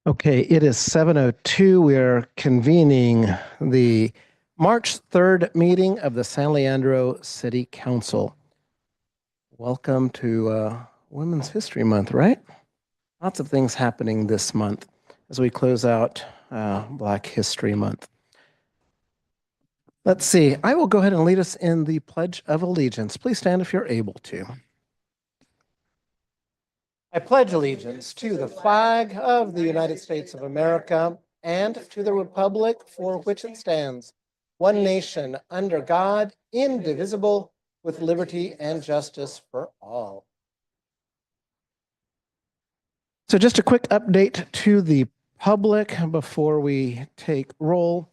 Okay, it is 7:02. We are convening the March 3rd meeting of the San Leandro City Council. Welcome to Women's History Month, right? Lots of things happening this month as we close out Black History Month. Let's see. I will go ahead and lead us in the Pledge of Allegiance. Please stand if you're able to. I pledge allegiance to the flag of the United States of America and to the republic for which it stands, one nation, under God, indivisible, with liberty and justice for all. So just a quick update to the public before we take roll.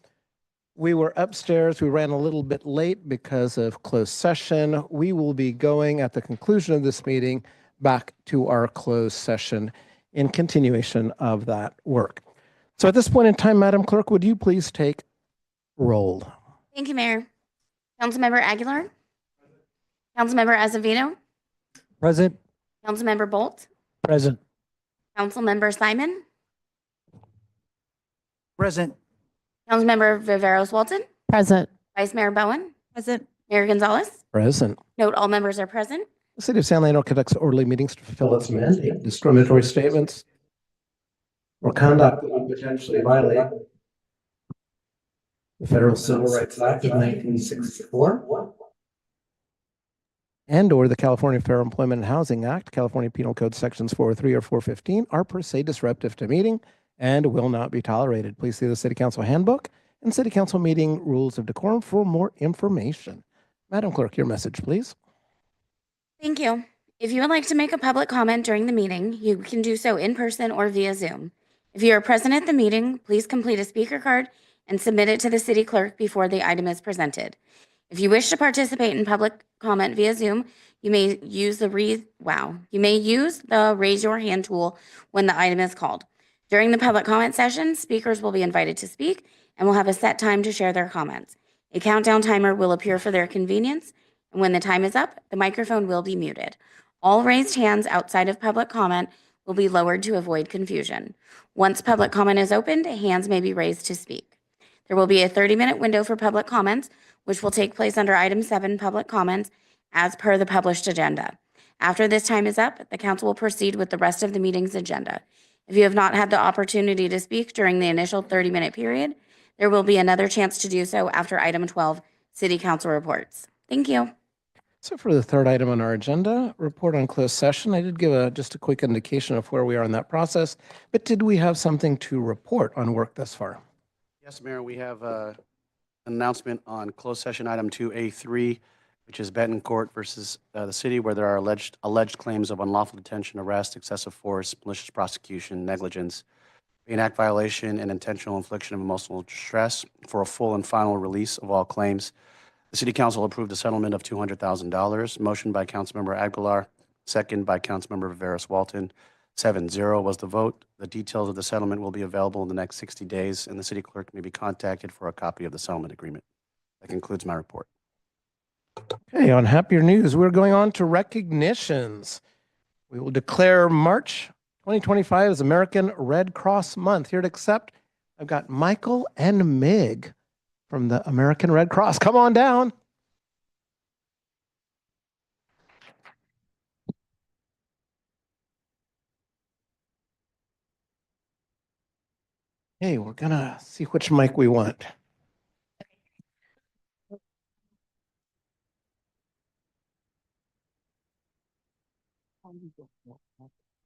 We were upstairs. We ran a little bit late because of closed session. We will be going at the conclusion of this meeting back to our closed session in continuation of that work. So at this point in time, Madam Clerk, would you please take roll? Thank you, Mayor. Councilmember Aguilar? Councilmember Azevedo? Present. Councilmember Bolt? Present. Councilmember Simon? Present. Councilmember Viveros Walton? Present. Vice Mayor Bowen? Present. Mayor Gonzalez? Present. Note all members are present. The City of San Leandro conducts orderly meetings to fulfill its mandate. Discriminatory statements or conduct that would potentially violate the Federal Civil Rights Act of 1964 and or the California Fair Employment and Housing Act, California Penal Code Sections 403 or 415 are per se disruptive to meeting and will not be tolerated. Please see the City Council Handbook and City Council Meeting Rules of Decorum for more information. Madam Clerk, your message, please. Thank you. If you would like to make a public comment during the meeting, you can do so in person or via Zoom. If you are present at the meeting, please complete a speaker card and submit it to the city clerk before the item is presented. If you wish to participate in public comment via Zoom, you may use the raise your hand tool when the item is called. During the public comment session, speakers will be invited to speak and will have a set time to share their comments. A countdown timer will appear for their convenience, and when the time is up, the microphone will be muted. All raised hands outside of public comment will be lowered to avoid confusion. Once public comment is opened, hands may be raised to speak. There will be a 30-minute window for public comments, which will take place under item 7, public comments, as per the published agenda. After this time is up, the council will proceed with the rest of the meeting's agenda. If you have not had the opportunity to speak during the initial 30-minute period, there will be another chance to do so after item 12, city council reports. Thank you. So for the third item on our agenda, report on closed session, I did give just a quick indication of where we are in that process, but did we have something to report on work thus far? Yes, Mayor, we have an announcement on closed session item 2A3, which is Betancourt versus the city, where there are alleged claims of unlawful detention, arrest, excessive force, malicious prosecution, negligence, Bain Act violation, and intentional infliction of emotional distress. For a full and final release of all claims, the City Council approved a settlement of $200,000. Motion by Councilmember Aguilar, second by Councilmember Viveros Walton. 7-0 was the vote. The details of the settlement will be available in the next 60 days, and the city clerk may be contacted for a copy of the settlement agreement. That concludes my report. Okay, on happier news, we're going on to recognitions. We will declare March 2025 as American Red Cross Month. Here to accept, I've got Michael and Mig from the American Red Cross. Come on down. Hey, we're gonna see which mic we want.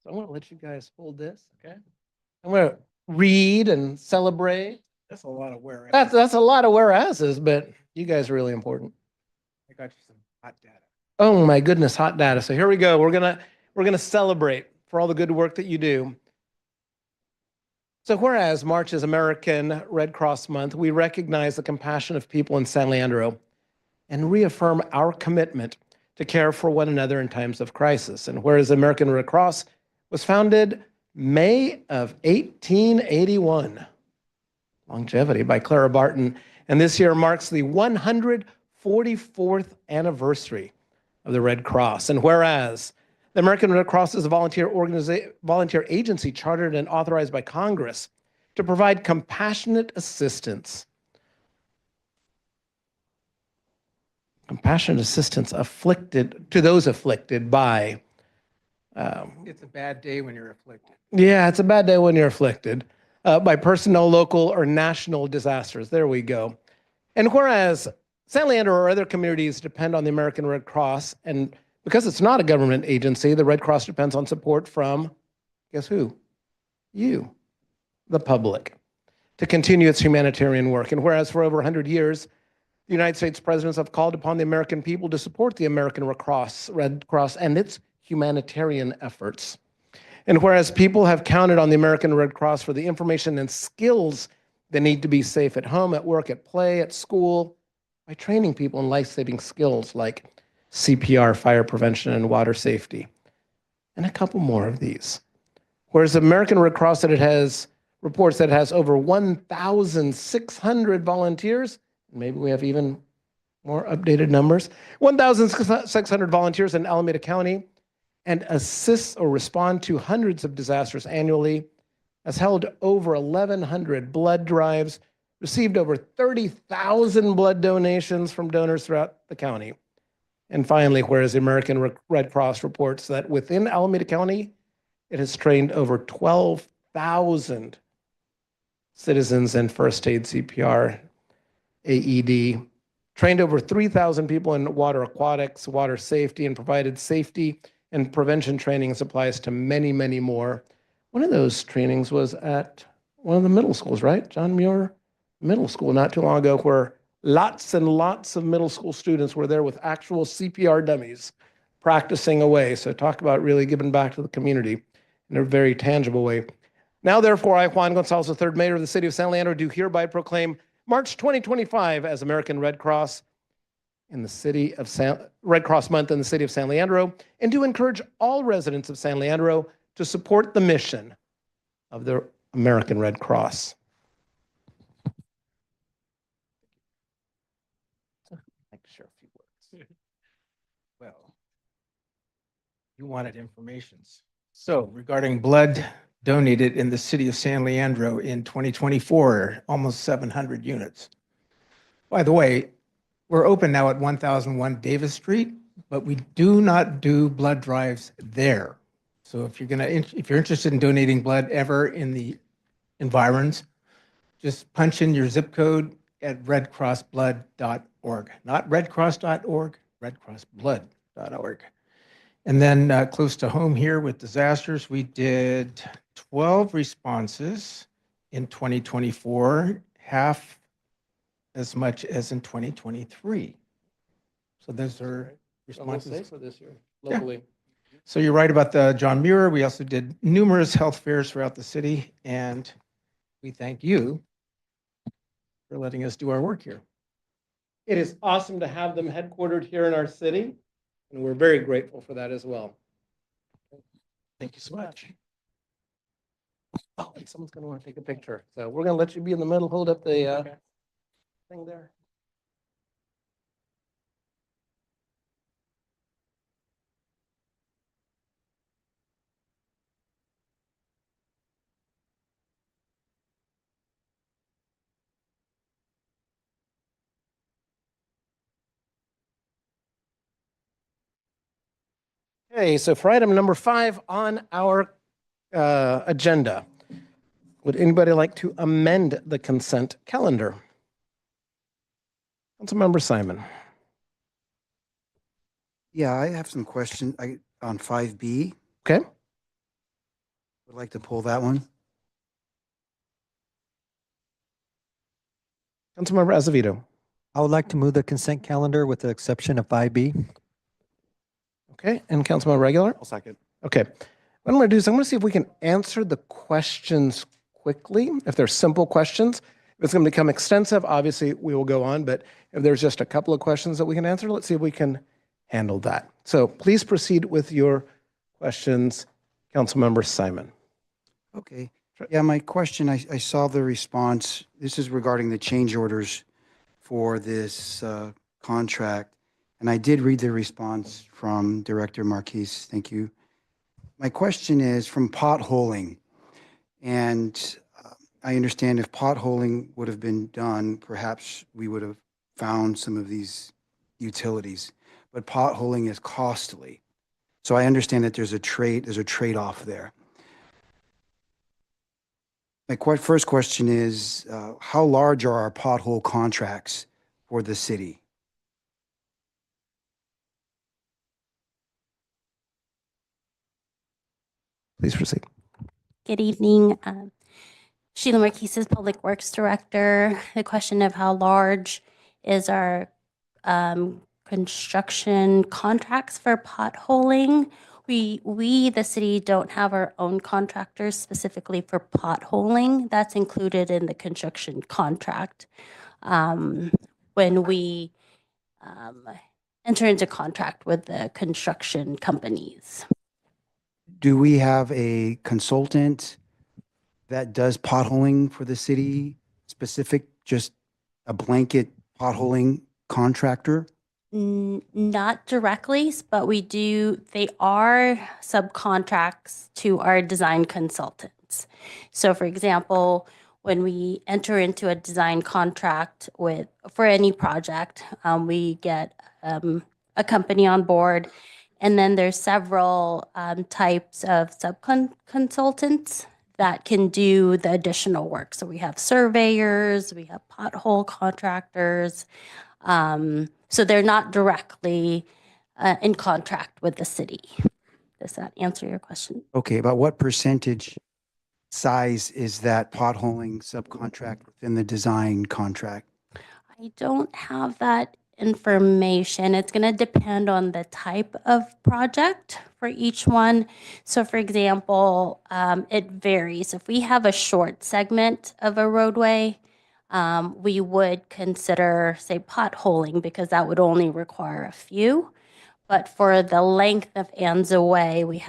So I'm gonna let you guys hold this, okay? I'm gonna read and celebrate. That's a lot of wear. That's a lot of whereases, but you guys are really important. I got you some hot data. Oh my goodness, hot data. So here we go. We're gonna celebrate for all the good work that you do. So whereas March is American Red Cross Month, we recognize the compassion of people in San Leandro and reaffirm our commitment to care for one another in times of crisis. And whereas the American Red Cross was founded May of 1881, longevity, by Clara Barton, and this year marks the 144th anniversary of the Red Cross. And whereas The American Red Cross is a volunteer agency chartered and authorized by Congress to provide compassionate assistance. Compassionate assistance to those afflicted by. It's a bad day when you're afflicted. Yeah, it's a bad day when you're afflicted by personal, local, or national disasters. There we go. And whereas San Leandro or other communities depend on the American Red Cross, and because it's not a government agency, the Red Cross depends on support from, guess who? You, the public, to continue its humanitarian work. And whereas for over 100 years, the United States presidents have called upon the American people to support the American Red Cross, and its humanitarian efforts. And whereas people have counted on the American Red Cross for the information and skills they need to be safe at home, at work, at play, at school, by training people in life-saving skills like CPR, fire prevention, and water safety. And a couple more of these. Whereas the American Red Cross reports that it has over 1,600 volunteers, maybe we have even more updated numbers, 1,600 volunteers in Alameda County, and assists or respond to hundreds of disasters annually, has held over 1,100 blood drives, received over 30,000 blood donations from donors throughout the county. And finally, whereas the American Red Cross reports that within Alameda County, it has trained over 12,000 citizens in first aid, CPR, AED, trained over 3,000 people in water aquatics, water safety, and provided safety and prevention training and supplies to many, many more. One of those trainings was at one of the middle schools, right? John Muir Middle School, not too long ago, where lots and lots of middle school students were there with actual CPR dummies practicing away. So talk about really giving back to the community in a very tangible way. Now, therefore, I, Juan Gonzalez, III, Mayor of the City of San Leandro, do hereby proclaim March 2025 as American Red Cross in the city of Red Cross Month in the city of San Leandro, and to encourage all residents of San Leandro to support the mission of the American Red Cross. I'd like to share a few words. Well, you wanted informations. So regarding blood donated in the city of San Leandro in 2024, almost 700 units. By the way, we're open now at 1001 Davis Street, but we do not do blood drives there. So if you're interested in donating blood ever in the environs, just punch in your zip code at redcrossblood.org. Not redcross.org, redcrossblood.org. And then close to home here with disasters, we did 12 responses in 2024, half as much as in 2023. So those are responses. For this year, locally. So you're right about the John Muir. We also did numerous health fairs throughout the city, and we thank you for letting us do our work here. It is awesome to have them headquartered here in our city, and we're very grateful for that as well. Thank you so much. Oh, and someone's going to want to take a picture. So we're going to let you be in the middle, hold up the thing there. Okay, so for item number 5 on our agenda, would anybody like to amend the consent calendar? Councilmember Simon. Yeah, I have some questions on 5B. Okay. Would like to pull that one. Councilmember Azevedo. I would like to move the consent calendar with the exception of 5B. Okay, and Councilmember Regular? I'll second. Okay. What I'm going to do is I'm going to see if we can answer the questions quickly, if they're simple questions. If it's going to become extensive, obviously we will go on, but if there's just a couple of questions that we can answer, let's see if we can handle that. So please proceed with your questions, Councilmember Simon. Okay. Yeah, my question, I saw the response. This is regarding the change orders for this contract. And I did read the response from Director Marquise. Thank you. My question is from potholing. And I understand if potholing would have been done, perhaps we would have found some of these utilities. But potholing is costly. So I understand that there's a trade-off there. My first question is, how large are our pothole contracts for the city? Please proceed. Good evening. Sheila Marquises, Public Works Director. The question of how large is our construction contracts for potholing? We, the city, don't have our own contractors specifically for potholing. That's included in the construction contract. When we enter into contract with the construction companies. Do we have a consultant that does potholing for the city, specific, just a blanket potholing contractor? Not directly, but they are subcontracts to our design consultants. So for example, when we enter into a design contract for any project, we get a company on board, and then there's several types of consultants that can do the additional work. So we have surveyors, we have pothole contractors. So they're not directly in contract with the city. Does that answer your question? Okay, about what percentage size is that potholing subcontract within the design contract? I don't have that information. It's going to depend on the type of project for each one. So for example, it varies. If we have a short segment of a roadway, we would consider, say, potholing, because that would only require a few. But for the length of Anza Way, we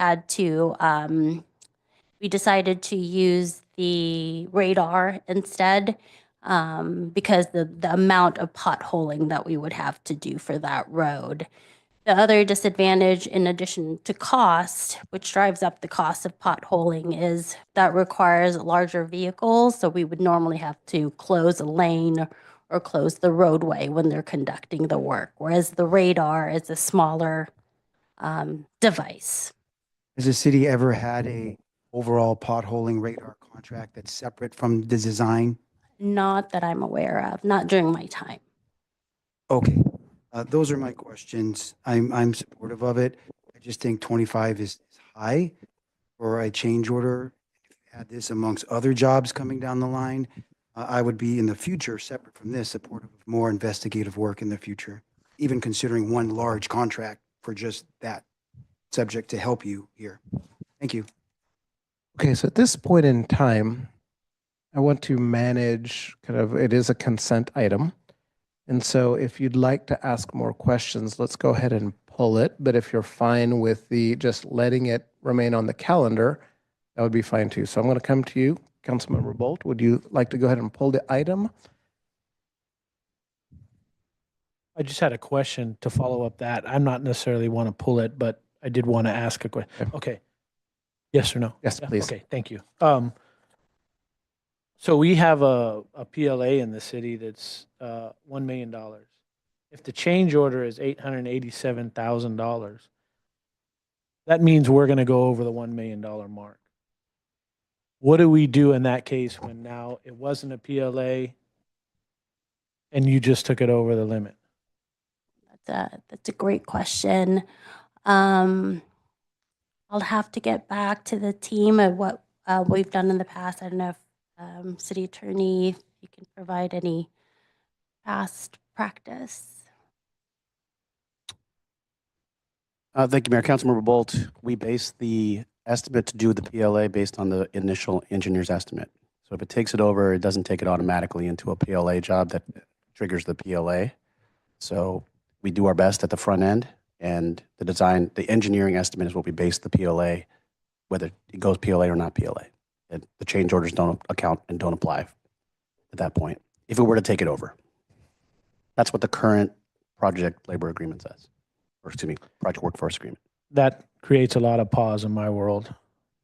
decided to use the radar instead, because the amount of potholing that we would have to do for that road. The other disadvantage, in addition to cost, which drives up the cost of potholing, is that requires larger vehicles. So we would normally have to close a lane or close the roadway when they're conducting the work, whereas the radar is a smaller device. Has the city ever had a overall potholing radar contract that's separate from the design? Not that I'm aware of, not during my time. Okay, those are my questions. I'm supportive of it. I just think 25 is high for a change order. If you had this amongst other jobs coming down the line, I would be in the future, separate from this, supportive of more investigative work in the future, even considering one large contract for just that subject to help you here. Thank you. Okay, so at this point in time, I want to manage it is a consent item. And so if you'd like to ask more questions, let's go ahead and pull it. But if you're fine with just letting it remain on the calendar, that would be fine too. So I'm going to come to you, Councilmember Bolt. Would you like to go ahead and pull the item? I just had a question to follow up that. I'm not necessarily want to pull it, but I did want to ask a question. Okay. Yes or no? Yes, Yeah? please. Okay, thank you. So we have a PLA in the city that's $1 million. If the change order is $887,000, that means we're going to go over the $1 million mark. What do we do in that case when now it wasn't a PLA and you just took it over the limit? That's a great question. I'll have to get back to the team of what we've done in the past. I don't know if City Attorney, if you can provide any past practice. Thank you, Mayor. Councilmember Bolt, we base the estimate to do the PLA based on the initial engineer's estimate. So if it takes it over, it doesn't take it automatically into a PLA job that triggers the PLA. So we do our best at the front end, and the engineering estimate is what we base the PLA, whether it goes PLA or not PLA. And the change orders don't account and don't apply at that point, if it were to take it over. That's what the current project labor agreement says, or excuse me, project workforce agreement. That creates a lot of pause in my world.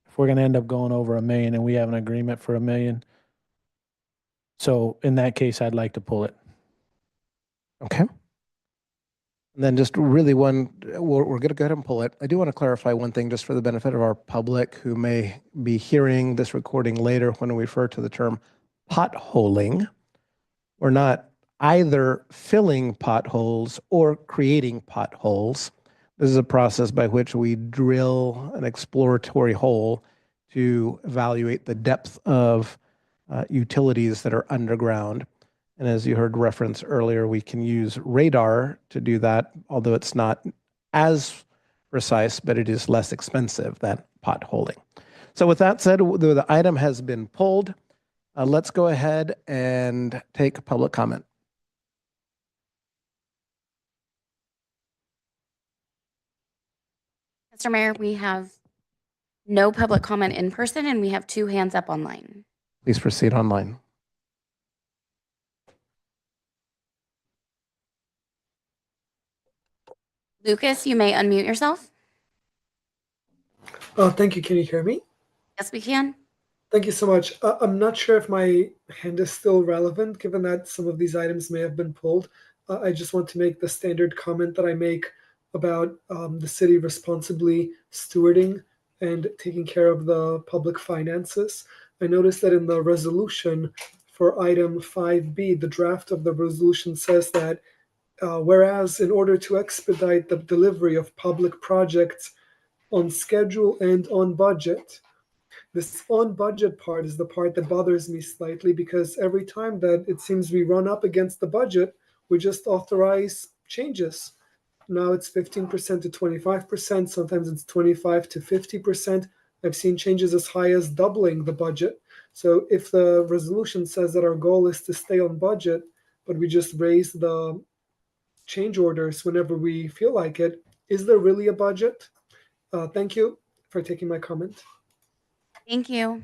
If we're going to end up going over $1 million and we have an agreement for $1 million, so in that case, I'd like to pull it. Okay. And then just really we're going to go ahead and pull it. I do want to clarify one thing just for the benefit of our public who may be hearing this recording later when we refer to the term potholing. We're not either filling potholes or creating potholes. This is a process by which we drill an exploratory hole to evaluate the depth of utilities that are underground. And as you heard reference earlier, we can use radar to do that, although it's not as precise, but it is less expensive than potholing. So with that said, the item has been pulled. Let's go ahead and take public comment. Mr. Mayor, we have no public comment in person, and we have 2 hands up online. Please proceed online. Lucas, you may unmute yourself. Thank you. Can you hear me? Yes, we can. Thank you so much. I'm not sure if my hand is still relevant, given that some of these items may have been pulled. I just want to make the standard comment that I make about the city responsibly stewarding and taking care of the public finances. I noticed that in the resolution for item 5B, the draft of the resolution says that whereas in order to expedite the delivery of public projects on schedule and on budget, this on budget part is the part that bothers me slightly, because every time that it seems we run up against the budget, we just authorize changes. Now it's 15% to 25%, sometimes it's 25 to 50%. I've seen changes as high as doubling the budget. So if the resolution says that our goal is to stay on budget, but we just raise the change orders whenever we feel like it, is there really a budget? Thank you for taking my comment. Thank you.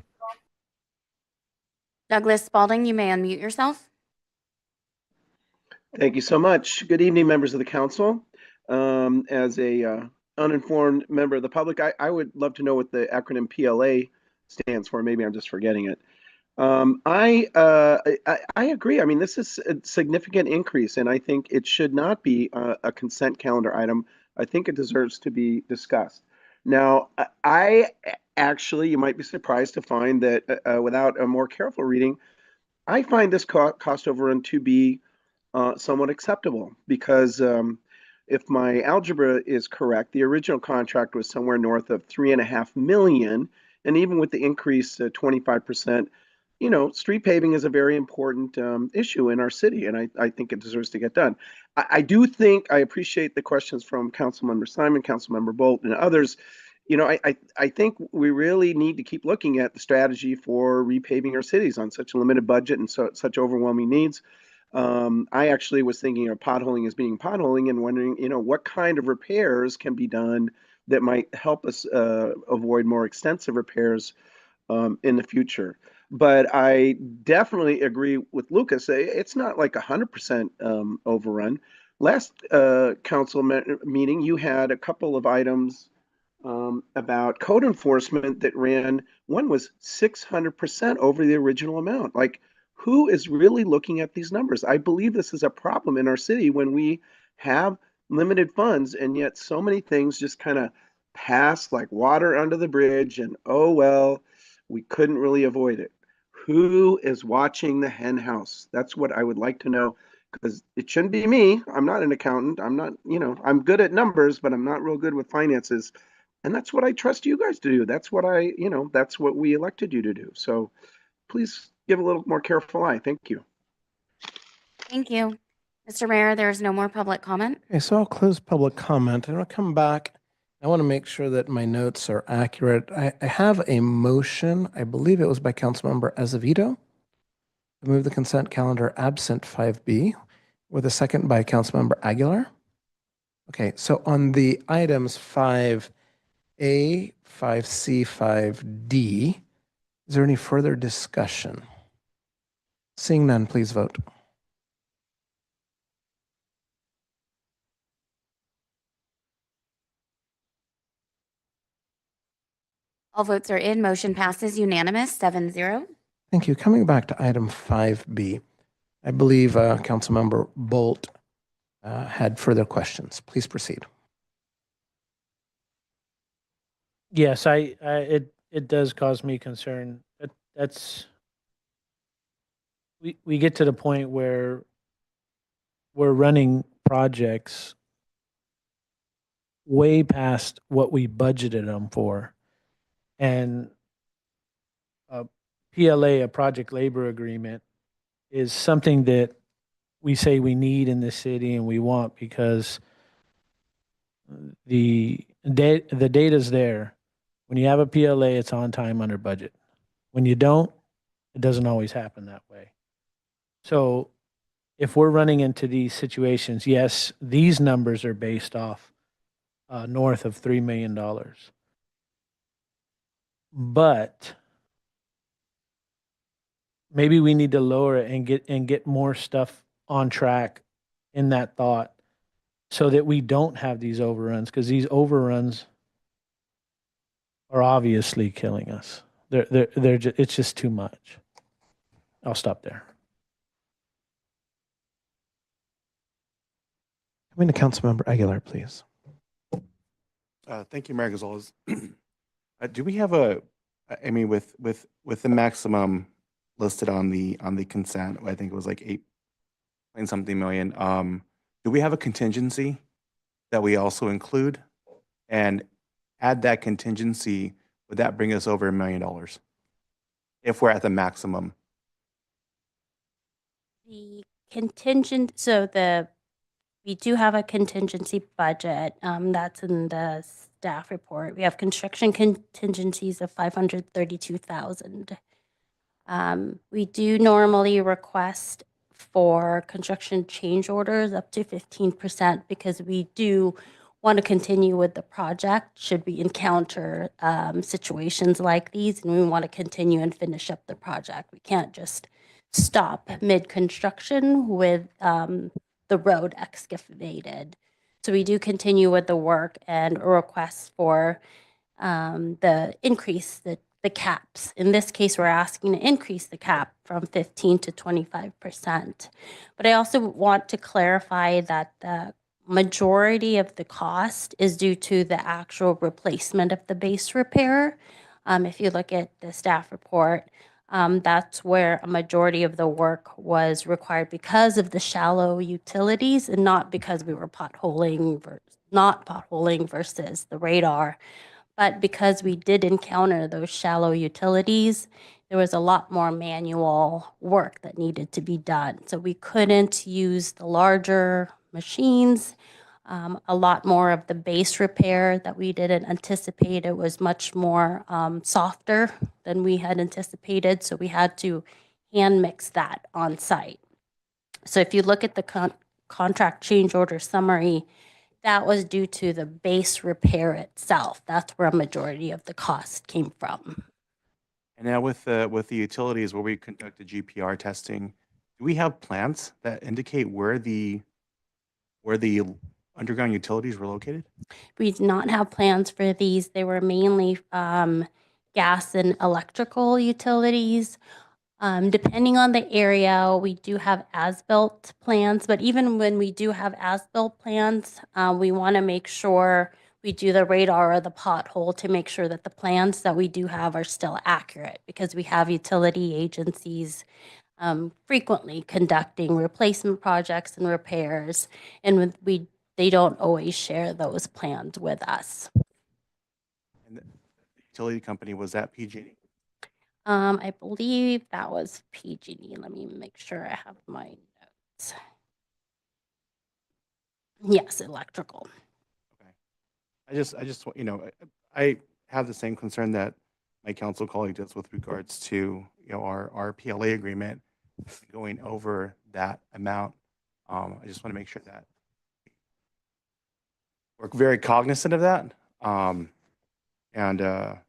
Douglas Spalding, you may unmute yourself. Thank you so much. Good evening, members of the council. As a uninformed member of the public, I would love to know what the acronym PLA stands for. Maybe I'm just forgetting it. I agree. I mean, this is a significant increase, and I think it should not be a consent calendar item. I think it deserves to be discussed. Now, I actually, you might be surprised to find that without a more careful reading, I find this cost overrun to be somewhat acceptable, because if my algebra is correct, the original contract was somewhere north of $3.5 million, and even with the increase to 25%, you know, street paving is a very important issue in our city, and I think it deserves to get done. I do think I appreciate the questions from Councilmember Simon, Councilmember Bolt, and others. You know, I think we really need to keep looking at the strategy for repaving our cities on such a limited budget and such overwhelming needs. I actually was thinking of potholing as being potholing and wondering, you know, what kind of repairs can be done that might help us avoid more extensive repairs in the future. But I definitely agree with Lucas. It's not like 100% overrun. Last council meeting, you had a couple of items about code enforcement that ran. One was 600% over the original amount. Like, who is really looking at these numbers? I believe this is a problem in our city when we have limited funds, and yet so many things just kind of pass like water under the bridge, and oh well, we couldn't really avoid it. Who is watching the hen house? That's what I would like to know, because it shouldn't be me. I'm not an accountant. I'm not, you know, I'm good at numbers, but I'm not real good with finances. And that's what I trust you guys to do. That's what that's what we elected you to do. So please give a little more careful eye. Thank you. Thank you. Mr. Mayor, there is no more public comment. Okay, so I'll close public comment. I'm going to come back. I want to make sure that my notes are accurate. I have a motion, I believe it was by Councilmember Azevedo, to move the consent calendar absent 5B, with a second by Councilmember Aguilar. Okay, so on the items 5A, 5C, 5D, is there any further discussion? Seeing none, please vote. All votes are in. Motion passes unanimous, 7-0. Thank you. Coming back to item 5B, I believe Councilmember Bolt had further questions. Please proceed. Yes, it does cause me concern. We get to the point where we're running projects way past what we budgeted them for. And a PLA, a project labor agreement, is something that we say we need in this city and we want because the data's there. When you have a PLA, it's on time, under budget. When you don't, it doesn't always happen that way. So if we're running into these situations, yes, these numbers are based off north of $3 million. But maybe we need to lower it and get more stuff on track in that thought so that we don't have these overruns, because these overruns are obviously killing us. It's just too much. I'll stop there. Coming to Councilmember Aguilar, please. Thank you, Mayor Gonzalez. Do we have I mean, with the maximum listed on the consent, I think it was like 8 million. Do we have a contingency that we also include? And add that contingency, would that bring us over $1 million if we're at the maximum? The we do have a contingency budget, that's in the staff report. We have construction contingencies of 532,000. We do normally request for construction change orders up to 15% because we do want to continue with the project should we encounter situations like these, and we want to continue and finish up the project. We can't just stop mid-construction with the road excavated. So we do continue with the work and a request for the increase, the caps. In this case, we're asking to increase the cap from 15 to 25%. But I also want to clarify that the majority of the cost is due to the actual replacement of the base repair. If you look at the staff report, that's where a majority of the work was required because of the shallow utilities and not because we were not potholing versus the radar. But because we did encounter those shallow utilities, there was a lot more manual work that needed to be done. So we couldn't use the larger machines. A lot more of the base repair that we didn't anticipate. It was much more softer than we had anticipated. So we had to hand mix that on site. So if you look at the contract change order summary, that was due to the base repair itself. That's where a majority of the cost came from. And now with the utilities where we conduct the GPR testing, do we have plans that indicate where the underground utilities were located? We did not have plans for these. They were mainly gas and electrical utilities. Depending on the area, we do have as-built plans, but even when we do have as-built plans, we want to make sure we do the radar or the pothole to make sure that the plans that we do have are still accurate, because we have utility agencies frequently conducting replacement projects and repairs, and they don't always share those plans with us. And the utility company, was that PG&E? I believe that was PG&E. Let me make sure I have my notes. Yes, electrical. Okay. I just, I have the same concern that my council colleague does with regards to, our PLA agreement going over that amount. I just want to make sure that we're very cognizant of that, and that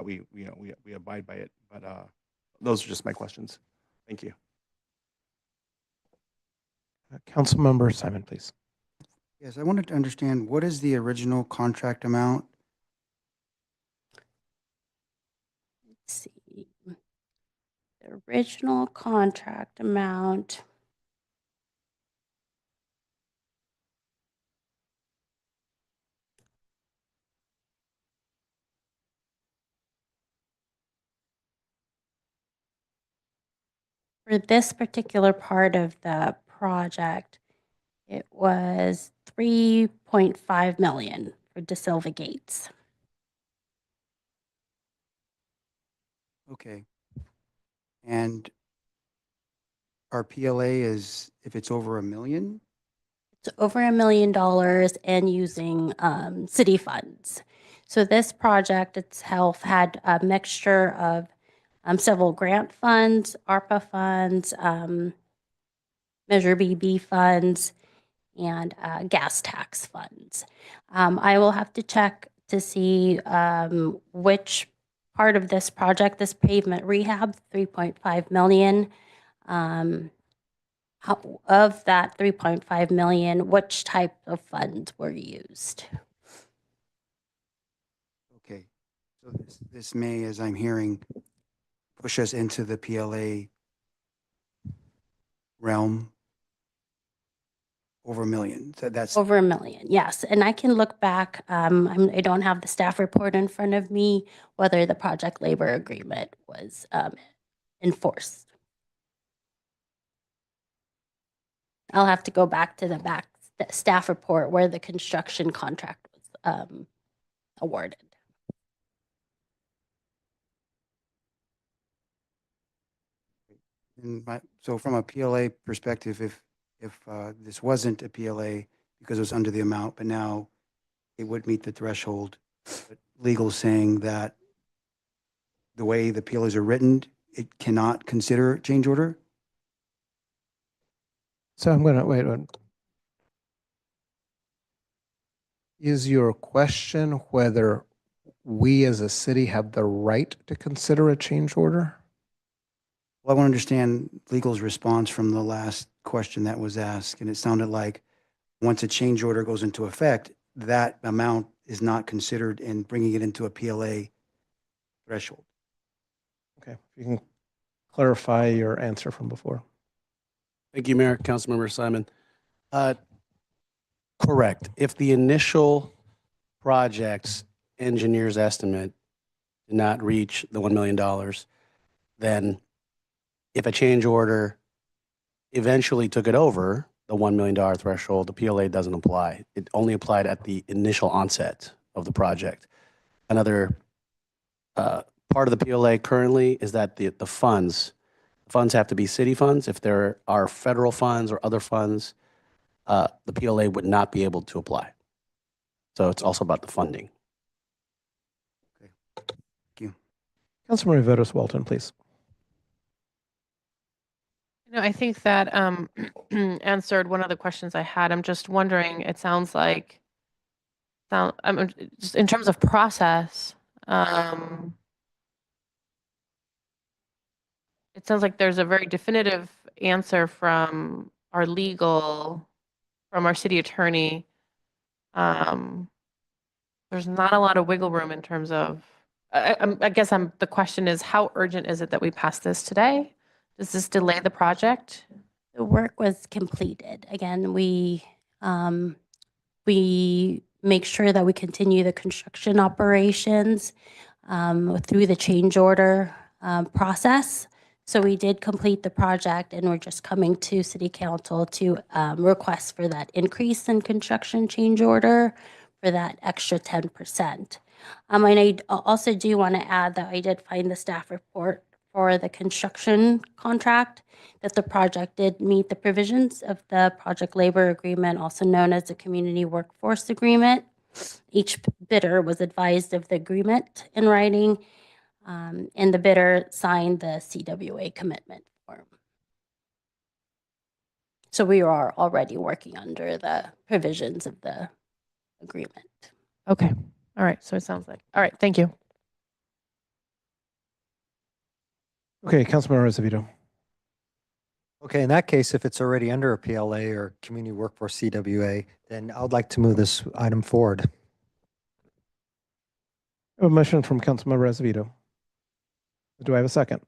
we abide by it. But those are just my questions. Thank you. Councilmember Simon, please. Yes, I wanted to understand, what is the original contract amount? the original contract amount. For this particular part of the project, it was 3.5 million for De Silva Gates. Okay. And our PLA is, if it's over $1 million? It's over $1 million and using city funds. So this project itself had a mixture of several grant funds, ARPA funds, Measure BB funds, and gas tax funds. I will have to check to see which part of this project, this pavement rehab, 3.5 million. Of that 3.5 million, which type of funds were used? Okay. So this may, as I'm hearing, push us into the PLA realm over $1 million. So that's, Over $1 million, yes. And I can look back, I don't have the staff report in front of me, whether the project labor agreement was enforced. I'll have to go back to the staff report where the construction contract was awarded. so from a PLA perspective, if this wasn't a PLA because it was under the amount, but now it would meet the threshold, but legal saying that the way the PLAs are written, it cannot consider change order? So I'm gonna, wait. Is your question whether we as a city have the right to consider a change order? Well, I want to understand legal's response from the last question that was asked, and it sounded like once a change order goes into effect, that amount is not considered in bringing it into a PLA threshold. Okay, if you can clarify your answer from before. Thank you, Mayor. Councilmember Simon. Correct. If the initial project's engineer's estimate did not reach the $1 million, then if a change order eventually took it over the $1 million threshold, the PLA doesn't apply. It only applied at the initial onset of the project. Another part of the PLA currently is that the funds have to be city funds. If there are federal funds or other funds, the PLA would not be able to apply. So it's also about the funding. Councilmember Vedos Walton, please. I think that answered one of the questions I had. I'm just wondering, it sounds like, just in terms of process, it sounds like there's a very definitive answer from our city attorney. There's not a lot of wiggle room in terms of, I guess the question is, how urgent is it that we pass this today? Does this delay the project? The work was completed. Again, we make sure that we continue the construction operations through the change order process. So we did complete the project, and we're just coming to City Council to request for that increase in construction change order for that extra 10%. And I also do want to add that I did find the staff report for the construction contract, that the project did meet the provisions of the project labor agreement, also known as the community workforce agreement. Each bidder was advised of the agreement in writing, and the bidder signed the CWA commitment form. So we are already working under the provisions of the agreement. Okay. All right. So it sounds like, all right. Thank you. Okay, Councilmember Azevedo. Okay, in that case, if it's already under a PLA or Community Workforce CWA, then I would like to move this item forward. I have a motion from Councilmember Azevedo. Do I have a second?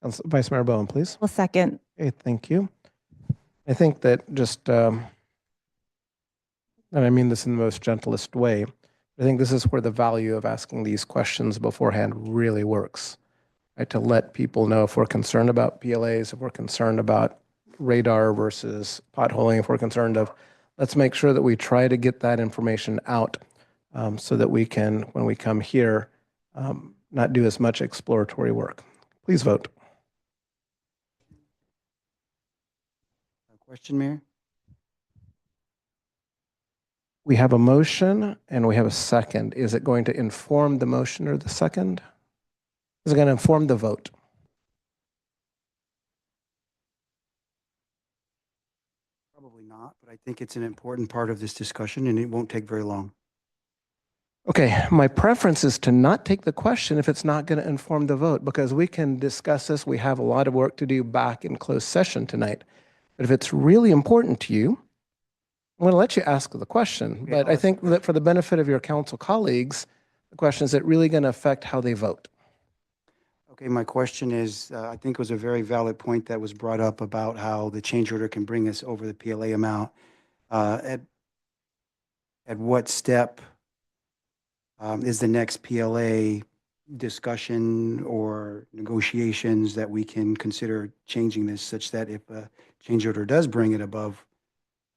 Vice Mayor Bowen, please. Well, second. Okay, thank you. I think that just, and I mean this in the most gentlest way, I think this is where the value of asking these questions beforehand really works, right? To let people know if we're concerned about PLAs, if we're concerned about radar versus potholing, if we're concerned of, let's make sure that we try to get that information out so that we can, when we come here, not do as much exploratory work. Please vote. Question, Mayor? We have a motion and we have a second. Is it going to inform the motion or the second? Is it going to inform the vote? Probably not, but I think it's an important part of this discussion and it won't take very long. Okay, my preference is to not take the question if it's not going to inform the vote, because we can discuss this. We have a lot of work to do back in closed session tonight. But if it's really important to you, I'm going to let you ask the question. But I think that for the benefit of your council colleagues, the question is it really going to affect how they vote? Okay, my question is, I think it was a very valid point that was brought up about how the change order can bring us over the PLA amount. At what step is the next PLA discussion or negotiations that we can consider changing this such that if a change order does bring it above,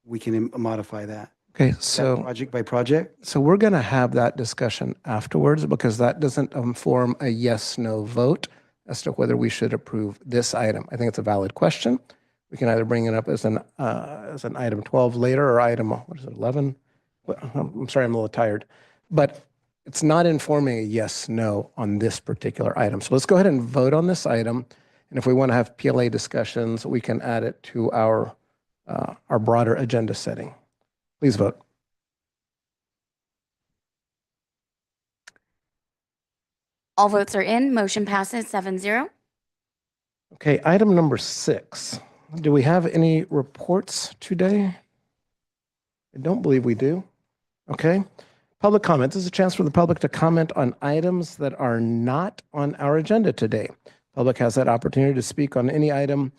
we can modify that? Okay, Is that so project by project? So we're going to have that discussion afterwards, because that doesn't inform a yes/no vote as to whether we should approve this item. I think it's a valid question. We can either bring it up as an item 12 later, or item, what is it, 11? Well, I'm sorry, I'm a little tired. But it's not informing a yes/no on this particular item. So let's go ahead and vote on this item. And if we want to have PLA discussions, we can add it to our broader agenda setting. Please vote. All votes are in. Motion passes 7-0. Okay, item number 6. Do we have any reports today? I don't believe we do. Okay. Public comment. This is a chance for the public to comment on items that are not on our agenda today. Public has that opportunity to speak on any item,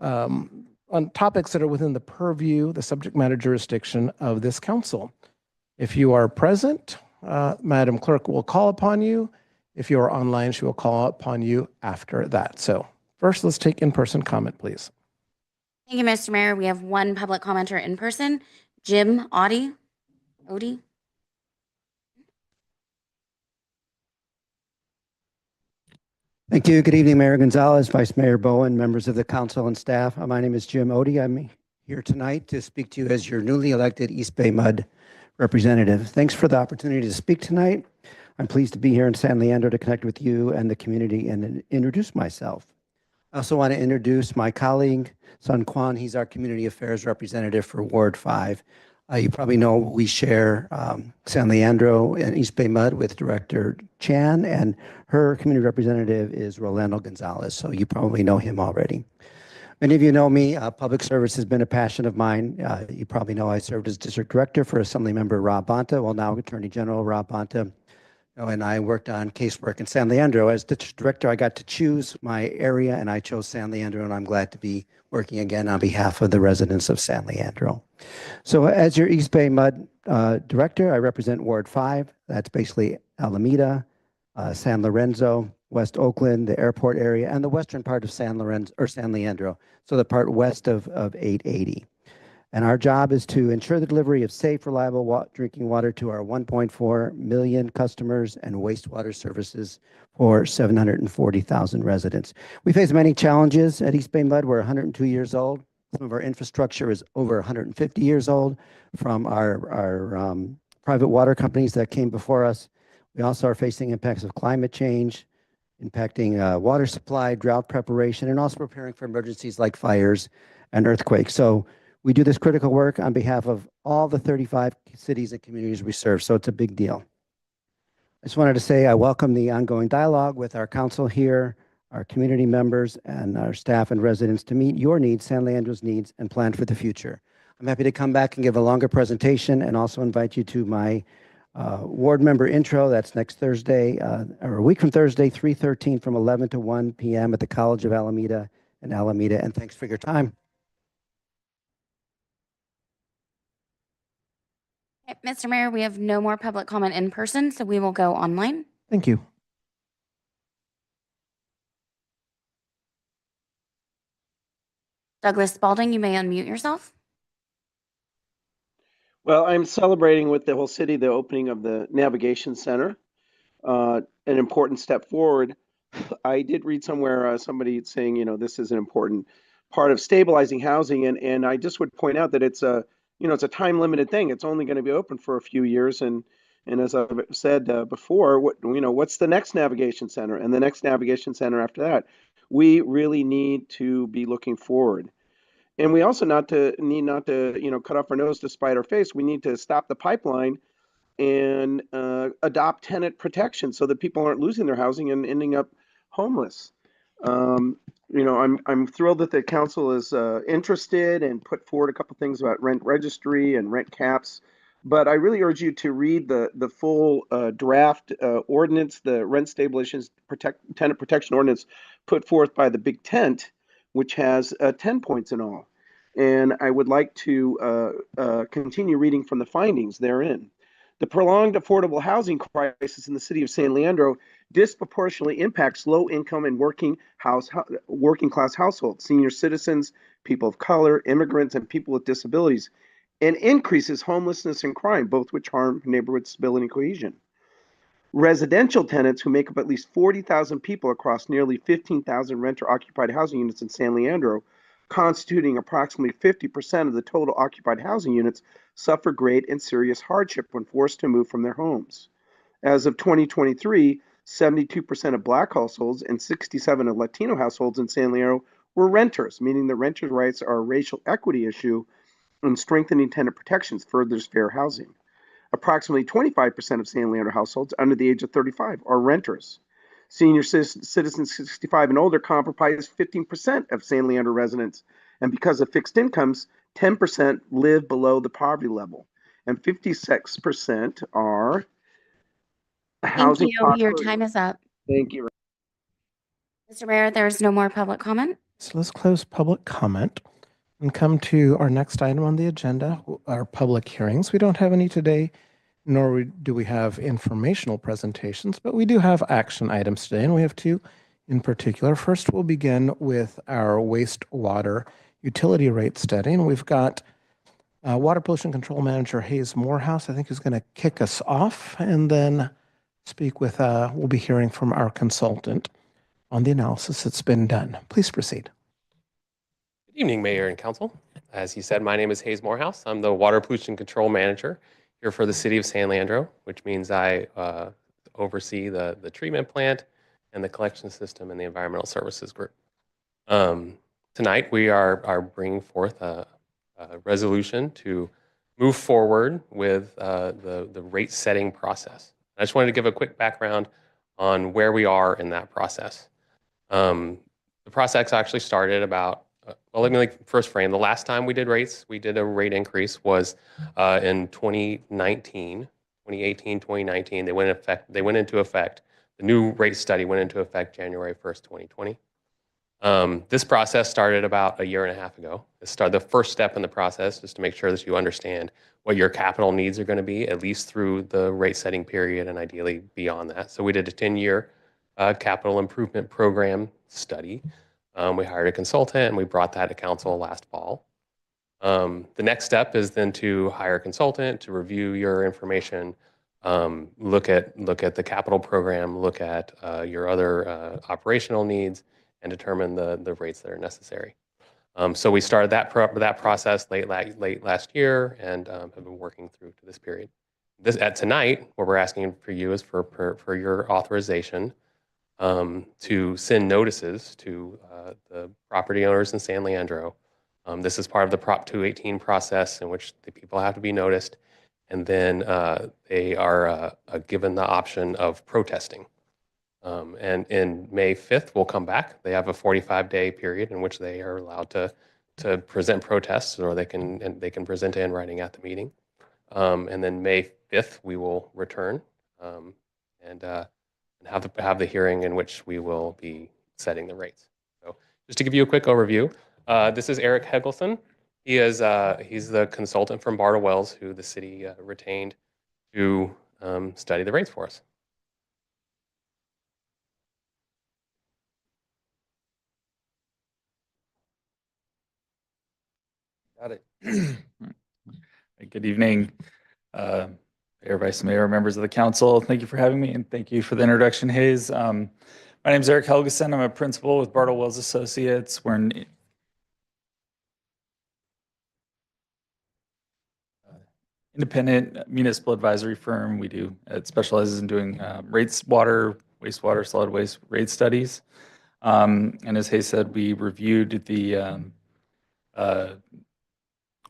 on topics that are within the purview, the subject matter jurisdiction of this council. If you are present, Madam Clerk will call upon you. If you are online, she will call upon you after that. So first, let's take in-person comment, please. Thank you, Mr. Mayor. We have one public commenter in person, Jim Odie. Thank you. Good evening, Mayor Gonzalez, Vice Mayor Bowen, members of the council and staff. My name is Jim Odie. I'm here tonight to speak to you as your newly elected East Bay Mud representative. Thanks for the opportunity to speak tonight. I'm pleased to be here in San Leandro to connect with you and the community and introduce myself. I also want to introduce my colleague, Sun Kwan. He's our community affairs representative for Ward 5. You probably know we share San Leandro and East Bay Mud with Director Chan, and her community representative is Rolando Gonzalez, so you probably know him already. Many of you know me. Public service has been a passion of mine. You probably know I served as district director for Assemblymember Rob Bonta, well, now Attorney General Rob Bonta. And I worked on casework in San Leandro. As district director, I got to choose my area, and I chose San Leandro, and I'm glad to be working again on behalf of the residents of San Leandro. So as your East Bay Mud director, I represent Ward 5. That's basically Alameda, San Lorenzo, West Oakland, the airport area, and the western part of San Leandro, so the part west of 880. And our job is to ensure the delivery of safe, reliable drinking water to our 1.4 million customers and wastewater services for 740,000 residents. We face many challenges at East Bay Mud. We're 102 years old. Some of our infrastructure is over 150 years old from our private water companies that came before us. We also are facing impacts of climate change, impacting water supply, drought preparation, and also preparing for emergencies like fires and earthquakes. So we do this critical work on behalf of all the 35 cities and communities we serve, so it's a big deal. I just wanted to say I welcome the ongoing dialogue with our council here, our community members, and our staff and residents to meet your needs, San Leandro's needs, and plan for the future. I'm happy to come back and give a longer presentation and also invite you to my Ward member intro, that's next Thursday, or a week from Thursday, 3/13 from 11 to 1 p.m. at the College of Alameda in Alameda. And thanks for your time. Okay, Mr. Mayor, we have no more public comment in person, so we will go online. Thank you. Douglas Spalding, you may unmute yourself. Well, I'm celebrating with the whole city the opening of the Navigation Center, an important step forward. I did read somewhere somebody saying, this is an important part of stabilizing housing, and I just would point out that it's a time limited thing. It's only going to be open for a few years, and as I've said before, what's the next Navigation Center and the next Navigation Center after that? We really need to be looking forward. And we also need not to cut off our nose to spite our face. We need to stop the pipeline and adopt tenant protection so that people aren't losing their housing and ending up homeless. I'm thrilled that the council is interested and put forward a couple things about rent registry and rent caps. But I really urge you to read the full draft ordinance, the rent stabilization tenant protection ordinance put forth by the Big Tent, which has 10 points in all. And I would like to continue reading from the findings therein. The prolonged affordable housing crisis in the city of San Leandro disproportionately impacts low-income and working class households, senior citizens, people of color, immigrants, and people with disabilities, and increases homelessness and crime, both which harm neighborhood stability and cohesion. Residential tenants who make up at least 40,000 people across nearly 15,000 renter-occupied housing units in San Leandro, constituting approximately 50% of the total occupied housing units, suffer great and serious hardship when forced to move from their homes. As of 2023, 72% of Black households and 67% of Latino households in San Leandro were renters, meaning that renters' rights are a racial equity issue, and strengthening tenant protections furthers fair housing. Approximately 25% of San Leandro households under the age of 35 are renters. Senior citizens 65 and older comprise 15% of San Leandro residents, and because of fixed incomes, 10% live below the poverty level, and 56% are housing. Thank you. Your time is up. Thank you. Mr. Mayor, there's no more public comment. So let's close public comment and come to our next item on the agenda, our public hearings. We don't have any today, nor do we have informational presentations, but we do have action items today, and we have two in particular. First, we'll begin with our wastewater utility rate study, and we've got Water Pollution Control Manager Hayes Morehouse, I think, is going to kick us off, and then speak with, we'll be hearing from our consultant on the analysis that's been done. Please proceed. Good evening, Mayor and Council. As he said, my name is Hayes Morehouse. I'm the Water Pollution Control Manager here for the City of San Leandro, which means I oversee the treatment plant and the collection system and the environmental services group. Tonight, we are bringing forth a resolution to move forward with the rate setting process. I just wanted to give a quick background on where we are in that process. The process actually started about, well, let me first frame. The last time we did rates, we did a rate increase was in 2018, 2019. They went into effect. The new rate study went into effect January 1st, 2020. This process started about a year and a half ago. The first step in the process is to make sure that you understand what your capital needs are going to be, at least through the rate setting period and ideally beyond that. So we did a 10-year capital improvement program study. We hired a consultant and we brought that to council last fall. The next step is then to hire a consultant to review your information, look at the capital program, look at your other operational needs, and determine the rates that are necessary. So we started that process late last year and have been working through to this period. Tonight, what we're asking for you is for your authorization to send notices to the property owners in San Leandro. This is part of the Prop 218 process in which the people have to be noticed, and then they are given the option of protesting. And in May 5th, we'll come back. They have a 45-day period in which they are allowed to present protests, or they can present it in writing at the meeting. And then May 5th, we will return and have the hearing in which we will be setting the rates. So just to give you a quick overview, this is Eric Hegelson. He's the consultant from Bartle Wells who the city retained to study the rates for us. Got it. Good evening, Mayor, Vice Mayor, members of the council. Thank you for having me, and thank you for the introduction, Hayes. My name is Eric Helgeson. I'm a principal with Bartle Wells Associates. We're an independent municipal advisory firm. It specializes in doing rates, water, wastewater, solid waste rate studies. And as Hayes said, we reviewed the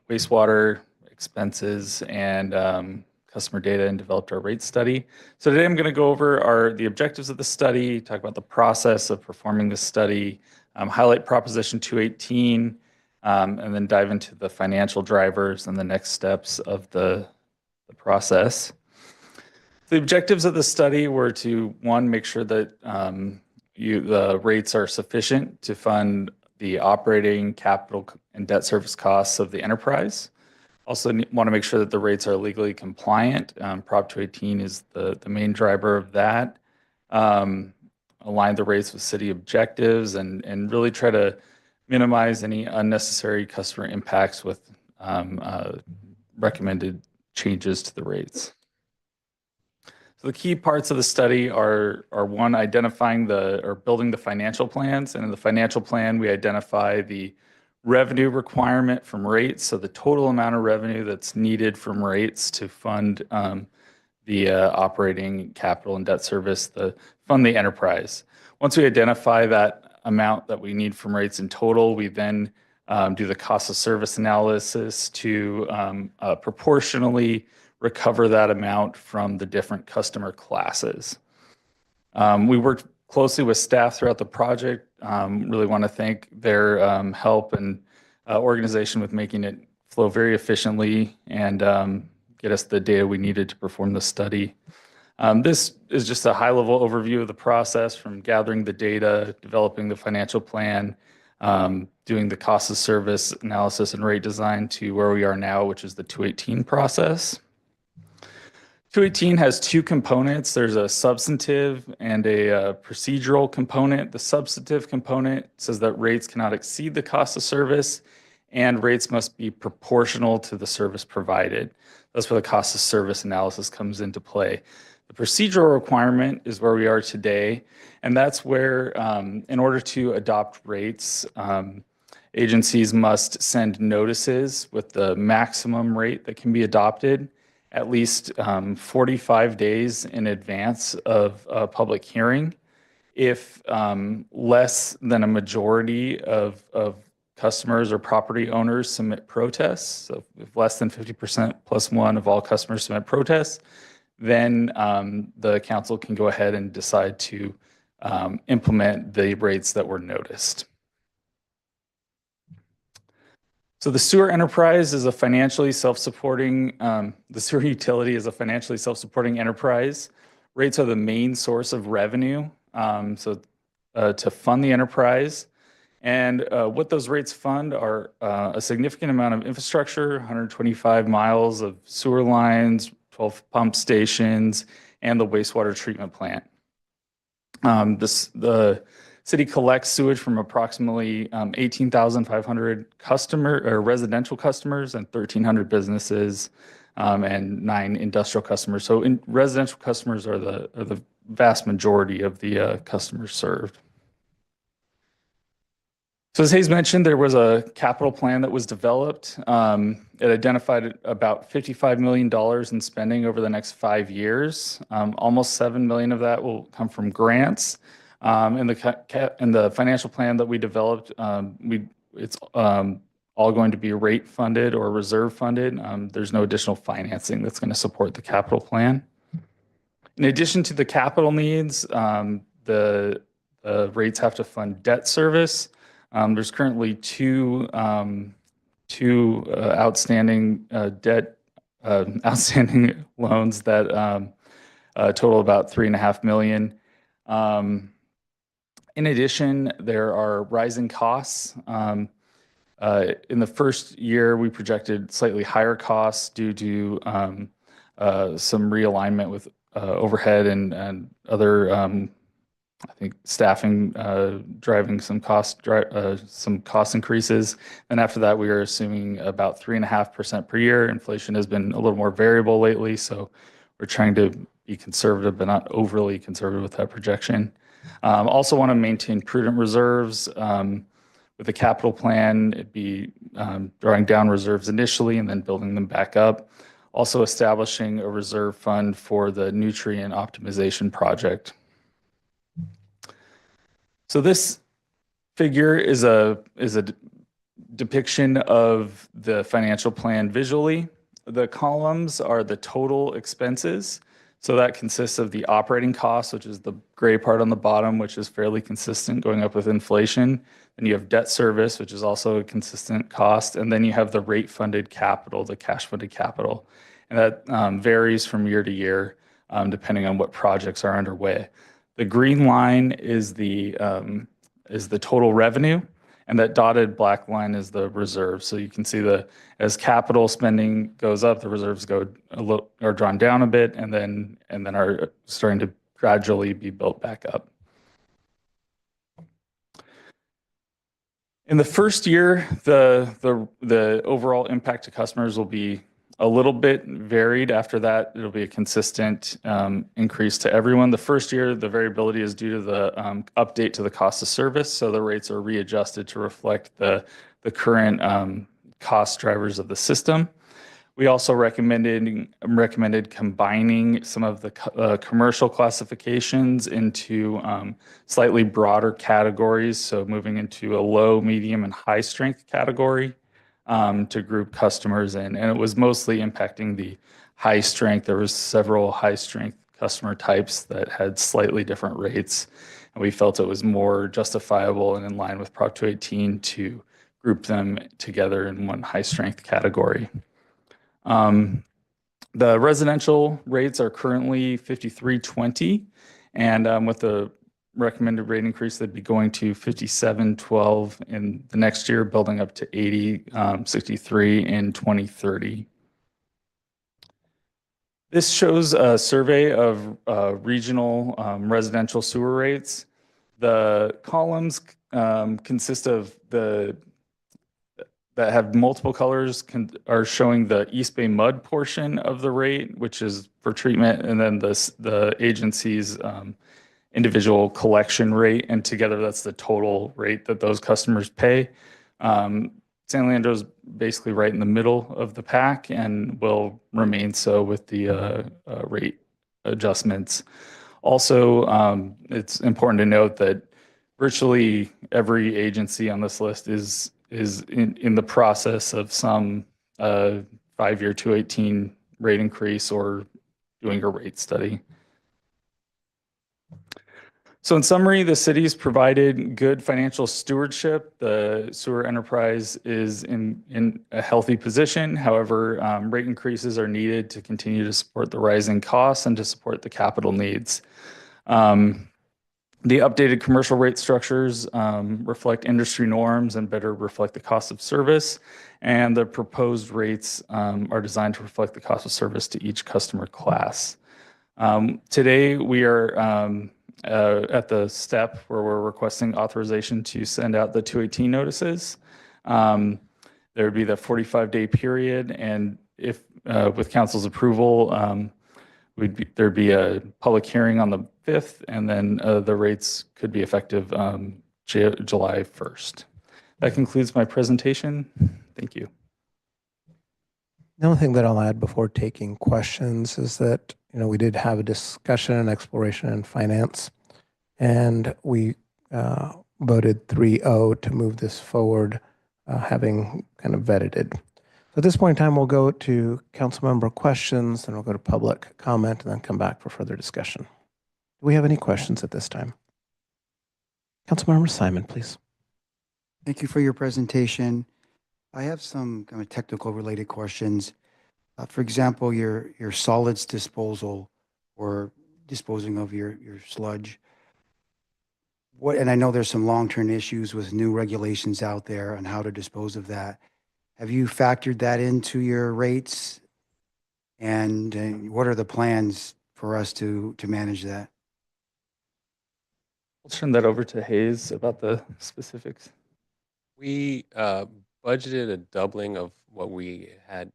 wastewater expenses and customer data and developed our rate study. So today I'm going to go over the objectives of the study, talk about the process of performing the study, highlight Proposition 218, and then dive into the financial drivers and the next steps of the process. The objectives of the study were to, one, make sure that the rates are sufficient to fund the operating, capital, and debt service costs of the enterprise. Also want to make sure that the rates are legally compliant. Prop 218 is the main driver of that. Align the rates with city objectives and really try to minimize any unnecessary customer impacts with recommended changes to the rates. So the key parts of the study are one, identifying or building the financial plans. And in the financial plan, we identify the revenue requirement from rates. So the total amount of revenue that's needed from rates to fund the operating, capital, and debt service, fund the enterprise. Once we identify that amount that we need from rates in total, we then do the cost of service analysis to proportionally recover that amount from the different customer classes. We worked closely with staff throughout the project. Really want to thank their help and organization with making it flow very efficiently and get us the data we needed to perform the study. This is just a high-level overview of the process from gathering the data, developing the financial plan, doing the cost of service analysis and rate design to where we are now, which is the 218 process. 218 has two components. There's a substantive and a procedural component. The substantive component says that rates cannot exceed the cost of service and rates must be proportional to the service provided. That's where the cost of service analysis comes into play. The procedural requirement is where we are today, and that's where, in order to adopt rates, agencies must send notices with the maximum rate that can be adopted at least 45 days in advance of a public hearing. If less than a majority of customers or property owners submit protests, so if less than 50% plus one of all customers submit protests, then the council can go ahead and decide to implement the rates that were noticed. So the sewer enterprise is a financially self-supporting, the sewer utility is a financially self-supporting enterprise. Rates are the main source of revenue, to fund the enterprise. And what those rates fund are a significant amount of infrastructure, 125 miles of sewer lines, 12 pump stations, and the wastewater treatment plant. The city collects sewage from approximately 18,500 residential customers and 1,300 businesses and 9 industrial customers. So residential customers are the vast majority of the customers served. So as Hayes mentioned, there was a capital plan that was developed. It identified about $55 million in spending over the next 5 years. Almost $7 million of that will come from grants. In the financial plan that we developed, it's all going to be rate funded or reserve funded. There's no additional financing that's going to support the capital plan. In addition to the capital needs, the rates have to fund debt service. There's currently two outstanding debt outstanding loans that total about $3.5 million. In addition, there are rising costs. In the first year, we projected slightly higher costs due to some realignment with overhead and other, I think, staffing driving some cost increases. And after that, we are assuming about 3.5% per year. Inflation has been a little more variable lately, so we're trying to be conservative, but not overly conservative with that projection. Also want to maintain prudent reserves. With the capital plan, it'd be drawing down reserves initially and then building them back up. Also establishing a reserve fund for the nutrient optimization project. So this figure is a depiction of the financial plan visually. The columns are the total expenses. So that consists of the operating costs, which is the gray part on the bottom, which is fairly consistent going up with inflation. Then you have debt service, which is also a consistent cost. And then you have the rate funded capital, the cash funded capital. And that varies from year to year, depending on what projects are underway. The green line is the total revenue, and that dotted black line is the reserve. So you can see as capital spending goes up, the reserves are drawn down a bit, and then are starting to gradually be built back up. In the first year, the overall impact to customers will be a little bit varied. After that, it'll be a consistent increase to everyone. The first year, the variability is due to the update to the cost of service. So the rates are readjusted to reflect the current cost drivers of the system. We also recommended combining some of the commercial classifications into slightly broader categories. So moving into a low, medium, and high strength category. To group customers in, and it was mostly impacting the high strength. There was several high strength customer types that had slightly different rates, and we felt it was more justifiable and in line with Prop 218 to group them together in one high strength category. The residential rates are currently $53.20, and with the recommended rate increase, they'd be going to $57.12 in the next year, building up to $80.63 in 2030. This shows a survey of regional residential sewer rates. The columns consist of that have multiple colors are showing the East Bay Mud portion of the rate, which is for treatment, and then the agency's individual collection rate, and together that's the total rate that those customers pay. San Leandro is basically right in the middle of the pack and will remain so with the rate adjustments. Also, it's important to note that virtually every agency on this list is in the process of some 5-year 218 rate increase or doing a rate study. So in summary, the city's provided good financial stewardship. The sewer enterprise is in a healthy position. However, rate increases are needed to continue to support the rising costs and to support the capital needs. The updated commercial rate structures reflect industry norms and better reflect the cost of service. And the proposed rates are designed to reflect the cost of service to each customer class. Today, we are at the step where we're requesting authorization to send out the 218 notices. There would be the 45-day period, and if with council's approval, there'd be a public hearing on the 5th, and then the rates could be effective July 1st. That concludes my presentation. Thank you. The only thing that I'll add before taking questions is that, we did have a discussion and exploration in finance, and we voted 3-0 to move this forward, having kind of vetted it. So at this point in time, we'll go to council member questions, then we'll go to public comment, and then come back for further discussion. Do we have any questions at this time? Councilmember Simon, please. Thank you for your presentation. I have some kind of technical related questions. For example, your solids disposal or disposing of your sludge. What, and I know there's some long-term issues with new regulations out there on how to dispose of that. Have you factored that into your rates? And what are the plans for us to manage that? I'll turn that over to Hayes about the specifics. We budgeted a doubling of what we had.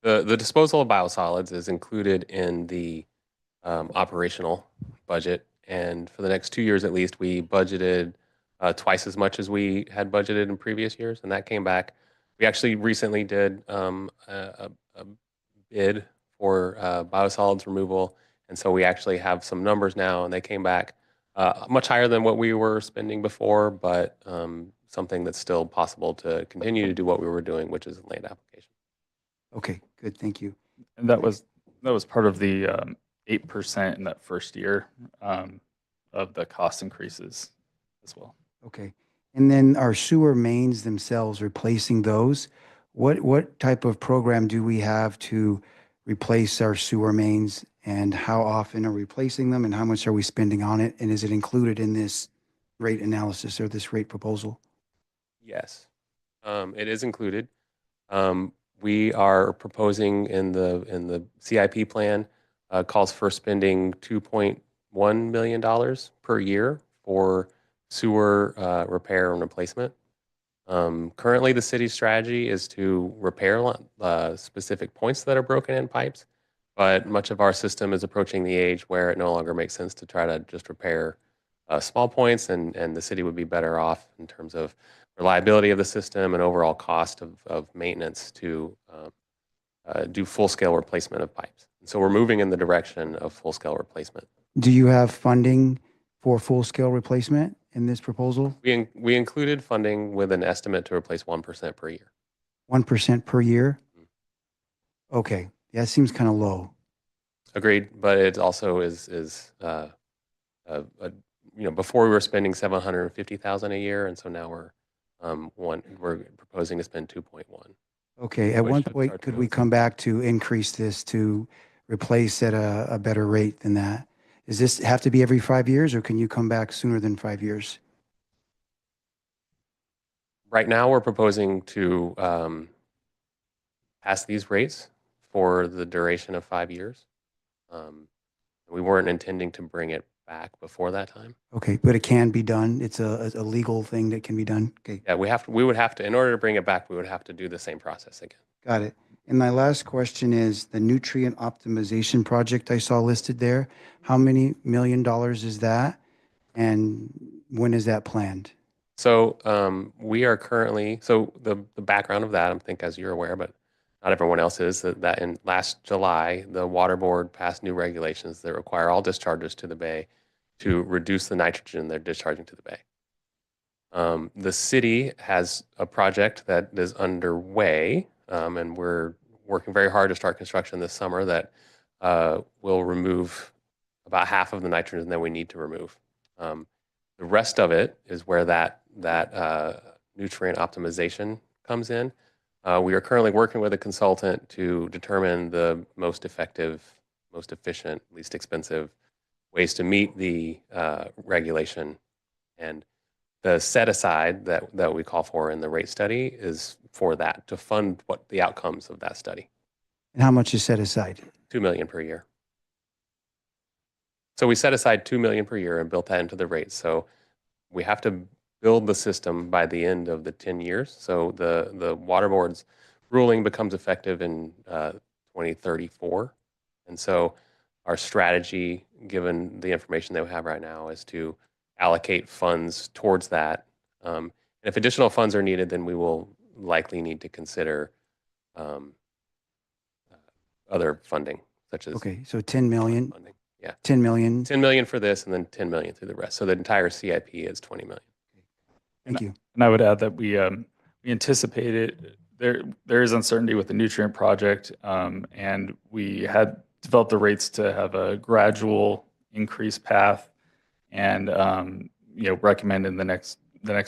The disposal of biosolids is included in the operational budget. And for the next 2 years at least, we budgeted twice as much as we had budgeted in previous years. And that came back. We actually recently did a bid for biosolids removal. And so we actually have some numbers now, and they came back much higher than what we were spending before, but something that's still possible to continue to do what we were doing, which is land application. Okay, good, thank you. And that was part of the 8% in that first year of the cost increases as well. Okay, and then our sewer mains themselves, replacing those, what type of program do we have to replace our sewer mains, and how often are we replacing them, and how much are we spending on it, and is it included in this rate analysis or this rate proposal? Yes, it is included. We are proposing in the CIP plan calls for spending $2.1 million per year for sewer repair and replacement. Currently, the city's strategy is to repair specific points that are broken in pipes, but much of our system is approaching the age where it no longer makes sense to try to just repair small points, and the city would be better off in terms of reliability of the system and overall cost of maintenance to do full-scale replacement of pipes. And so we're moving in the direction of full-scale replacement. Do you have funding for full-scale replacement in this proposal? We included funding with an estimate to replace 1% per year. 1% per year? Okay, yeah, it seems kind of low. Agreed, but it also is before we were spending $750,000 a year, and so now we're proposing to spend 2.1. Okay, at one point, could we come back to increase this to replace at a better rate than that? Does this have to be every 5 years, or can you come back sooner than 5 years? Right now, we're proposing to pass these rates for the duration of 5 years. We weren't intending to bring it back before that time. Okay, but it can be done. It's a legal thing that can be done. Okay, Yeah, we would have to, in order to bring it back, we would have to do the same process again. got it. And my last question is the nutrient optimization project I saw listed there. How many $1 million is that? And when is that planned? So we are currently, the background of that, I think as you're aware, but not everyone else is, that in last July, the Water Board passed new regulations that require all discharges to the bay to reduce the nitrogen they're discharging to the bay. The city has a project that is underway, and we're working very hard to start construction this summer that will remove about half of the nitrogen that we need to remove. The rest of it is where that nutrient optimization comes in. We are currently working with a consultant to determine the most effective, most efficient, least expensive ways to meet the regulation. And the set aside that we call for in the rate study is for that, to fund what the outcomes of that study. And how much is set aside? $2 million per year. So we set aside $2 million per year and built that into the rate. So we have to build the system by the end of the 10 years. So the Water Board's ruling becomes effective in 2034. And so our strategy, given the information that we have right now, is to allocate funds towards that. And if additional funds are needed, then we will likely need to consider other funding, such as Okay, so 10 million, funding. Yeah, 10 million. 10 million for this, and then 10 million through the rest. So the entire CIP is 20 million. Thank you. And I would add that we anticipated there is uncertainty with the nutrient project, and we had developed the rates to have a gradual increase path, and recommend in the next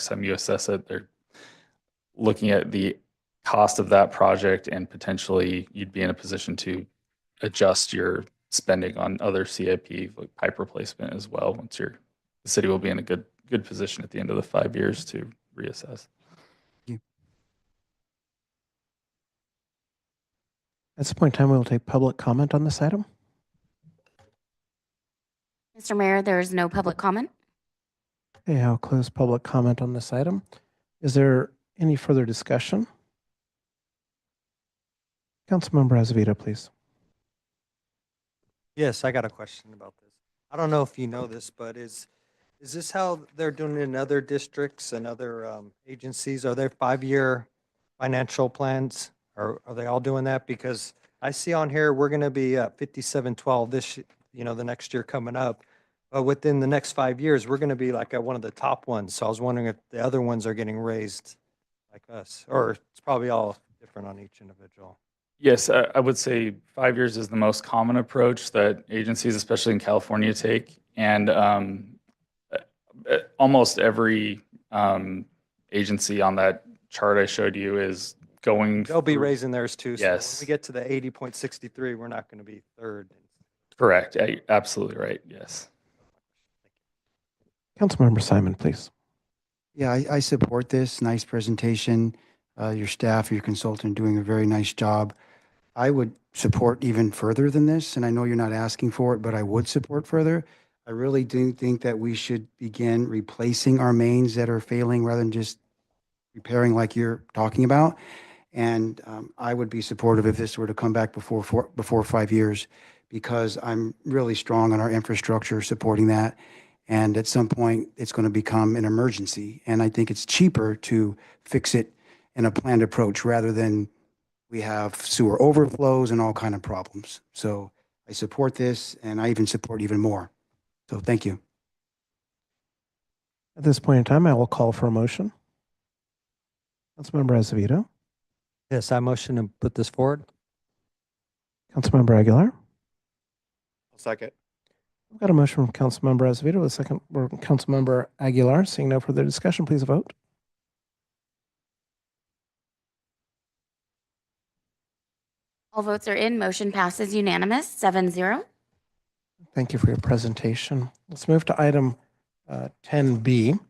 time you assess it, they're looking at the cost of that project, and potentially you'd be in a position to adjust your spending on other CIP, like pipe replacement as well. The city will be in a good position at the end of the 5 years to reassess. At this point in time, we will take public comment on this item. Mr. Mayor, there is no public comment. Okay, I'll close public comment on this item. Is there any further discussion? Councilmember Azevedo, please. Yes, I got a question about this. I don't know if you know this, but is this how they're doing it in other districts and other agencies? Are there 5-year financial plans? Or are they all doing that? Because I see on here, we're going to be at 5712 the next year coming up. But within the next 5 years, we're going to be like at one of the top ones. So I was wondering if the other ones are getting raised like us, or it's probably all different on each individual. Yes, I would say 5 years is the most common approach that agencies, especially in California, take. And almost every agency on that chart I showed you is going. They'll be through- raising theirs too. So Yes. when we get to the 80.63, we're not going to be third. Correct. Absolutely right. Yes. Councilmember Simon, please. Yeah, I support this. Nice presentation. Your staff, your consultant doing a very nice job. I would support even further than this, and I know you're not asking for it, but I would support further. I really do think that we should begin replacing our mains that are failing rather than just repairing like you're talking about. And I would be supportive if this were to come back before 5 years, because I'm really strong on our infrastructure supporting that. And at some point, it's going to become an emergency. And I think it's cheaper to fix it in a planned approach rather than we have sewer overflows and all kind of problems. So I support this, and I even support even more. So thank you. At this point in time, I will call for a motion. Councilmember Azevedo, Yes, I motion to put this forward. Councilmember Aguilar. I'll second. We've got a motion from Councilmember Azevedo, a second from Councilmember Aguilar. Seeing no further discussion, please vote. All votes are in. Motion passes unanimous, 7-0. Thank you for your presentation. Let's move to item 10B.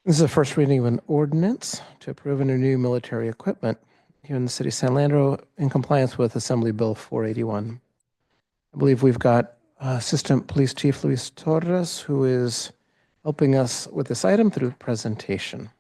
This is a first reading of an ordinance to approve and renew military equipment here in the city of San Leandro in compliance with Assembly Bill 481. I believe we've got Assistant Police Chief Luis Torres, who is helping us with this item through presentation.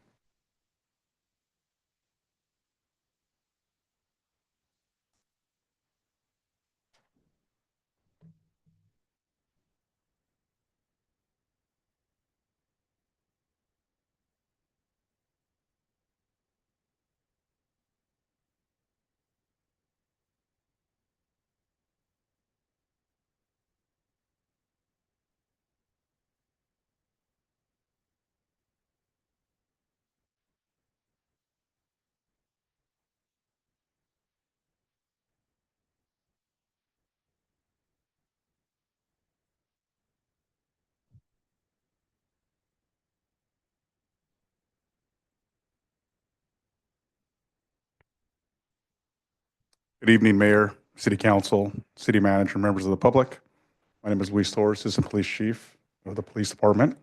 Good evening, Mayor, City Council, City Manager, members of the public. My name is Luis Torres, Assistant Police Chief of the Police Department.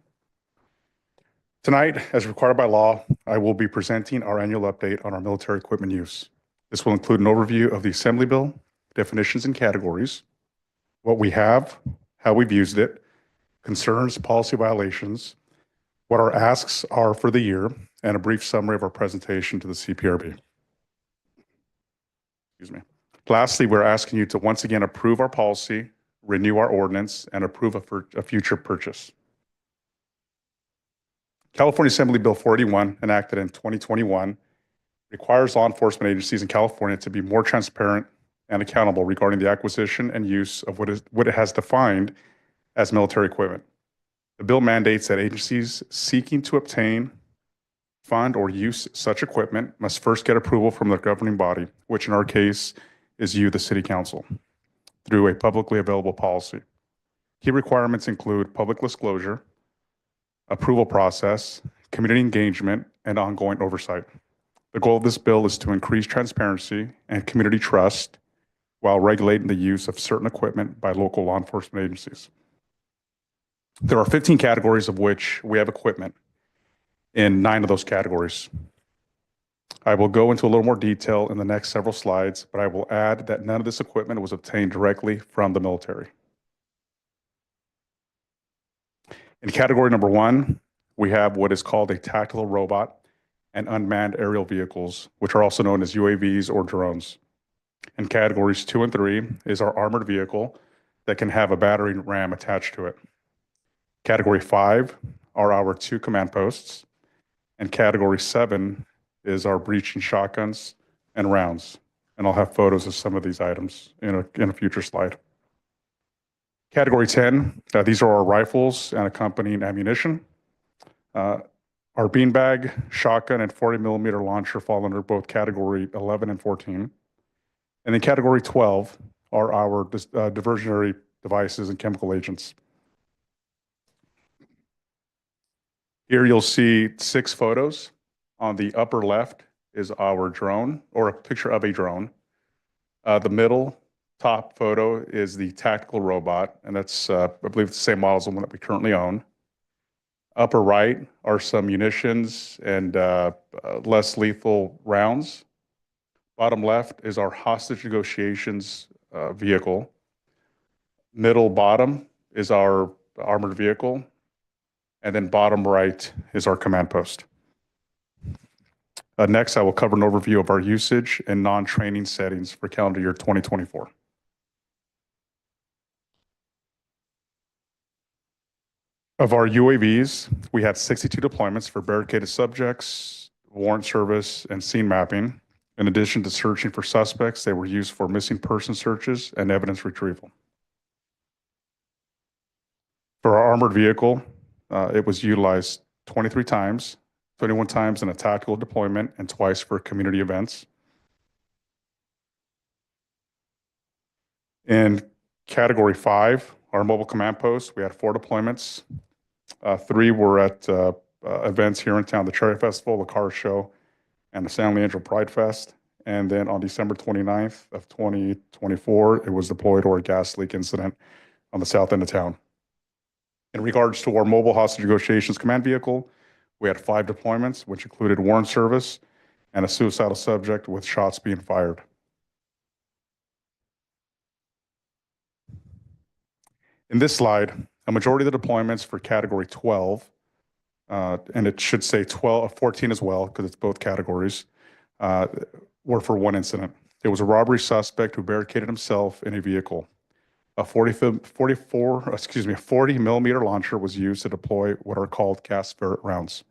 Tonight, as required by law, I will be presenting our annual update on our military equipment use. This will include an overview of the Assembly Bill, definitions and categories, what we have, how we've used it, concerns, policy violations, what our asks are for the year, and a brief summary of our presentation to the CPRB. Excuse me. Lastly, we're asking you to once again approve our policy, renew our ordinance, and approve a future purchase. California Assembly Bill 481, enacted in 2021, requires law enforcement agencies in California to be more transparent and accountable regarding the acquisition and use of what it has defined as military equipment. The bill mandates that agencies seeking to obtain, fund, or use such equipment must first get approval from their governing body, which in our case is you, the City Council, through a publicly available policy. Key requirements include public disclosure, approval process, community engagement, and ongoing oversight. The goal of this bill is to increase transparency and community trust while regulating the use of certain equipment by local law enforcement agencies. There are 15 categories of which we have equipment in 9 of those categories. I will go into a little more detail in the next several slides, but I will add that none of this equipment was obtained directly from the military. In category number 1, we have what is called a tactical robot and unmanned aerial vehicles, which are also known as UAVs or drones. In categories 2 and 3 is our armored vehicle that can have a battering ram attached to it. Category 5 are our 2 command posts, and category 7 is our breaching shotguns and rounds. And I'll have photos of some of these items in a future slide. Category 10, these are our rifles and accompanying ammunition. Our beanbag, shotgun, and 40 millimeter launcher fall under both category 11 and 14. And then category 12 are our diversionary devices and chemical agents. Here you'll see 6 photos. On the upper left is our drone, or a picture of a drone. The middle top photo is the tactical robot, and that's, I believe, it's the same model as the one that we currently own. Upper right are some munitions and less lethal rounds. Bottom left is our hostage negotiations vehicle. Middle bottom is our armored vehicle. And then bottom right is our command post. Next, I will cover an overview of our usage and non-training settings for calendar year 2024. Of our UAVs, we had 62 deployments for barricaded subjects, warrant service, and scene mapping. In addition to searching for suspects, they were used for missing person searches and evidence retrieval. For our armored vehicle, it was utilized 23 times, 21 times in a tactical deployment, and twice for community events. In category 5, our mobile command post, we had 4 deployments. 3 were at events here in town, the Cherry Festival, the Car Show, and the San Leandro Pride Fest. And then on December 29th of 2024, it was deployed to a gas leak incident on the south end of town. In regards to our mobile hostage negotiations command vehicle, we had 5 deployments, which included warrant service and a suicidal subject with shots being fired. In this slide, a majority of the deployments for category 12, and it should say 14 as well, because it's both categories, were for one incident. It was a robbery suspect who barricaded himself in a vehicle. A 40 millimeter launcher was used to deploy what are called gas ferret rounds.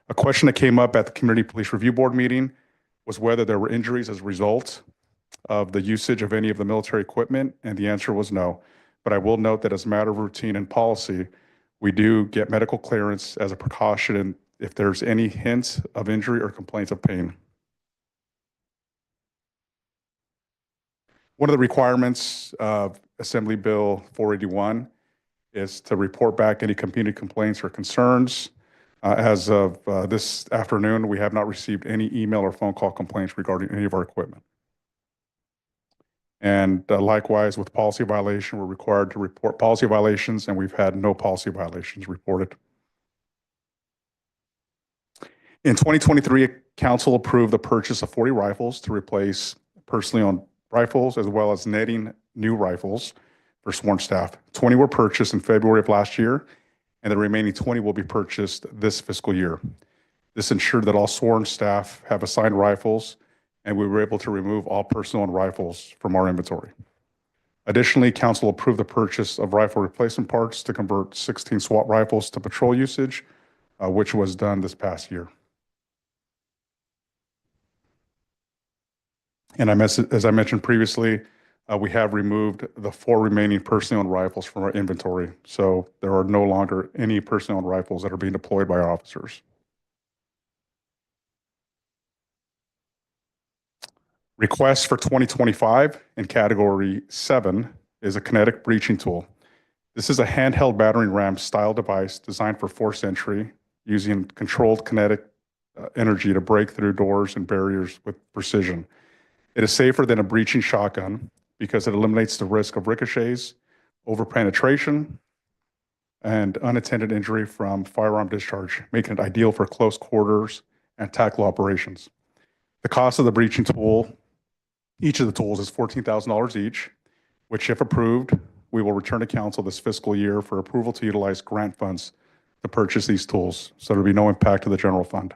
A question that came up at the Community Police Review Board meeting was whether there were injuries as a result of the usage of any of the military equipment, and the answer was no. But I will note that as a matter of routine and policy, we do get medical clearance as a precaution if there's any hint of injury or complaints of pain. One of the requirements of Assembly Bill 481 is to report back any community complaints or concerns. As of this afternoon, we have not received any email or phone call complaints regarding any of our equipment. And likewise, with policy violation, we're required to report policy violations, and we've had no policy violations reported. In 2023, Council approved the purchase of 40 rifles to replace personally owned rifles, as well as netting new rifles for sworn staff. 20 were purchased in February of last year, and the remaining 20 will be purchased this fiscal year. This ensured that all sworn staff have assigned rifles, and we were able to remove all personal-owned rifles from our inventory. Additionally, Council approved the purchase of rifle replacement parts to convert 16 SWAT rifles to patrol usage, which was done this past year. And as I mentioned previously, we have removed the 4 remaining personally-owned rifles from our inventory. So there are no longer any personally-owned rifles that are being deployed by our officers. Request for 2025 in category 7 is a kinetic breaching tool. This is a handheld battering ram style device designed for force entry using controlled kinetic energy to break through doors and barriers with precision. It is safer than a breaching shotgun because it eliminates the risk of ricochets, overpenetration, and unattended injury from firearm discharge, making it ideal for close quarters and tactical operations. The cost of the breaching tool, each of the tools, is $14,000 each, which, if approved, we will return to council this fiscal year for approval to utilize grant funds to purchase these tools. So there'll be no impact to the general fund.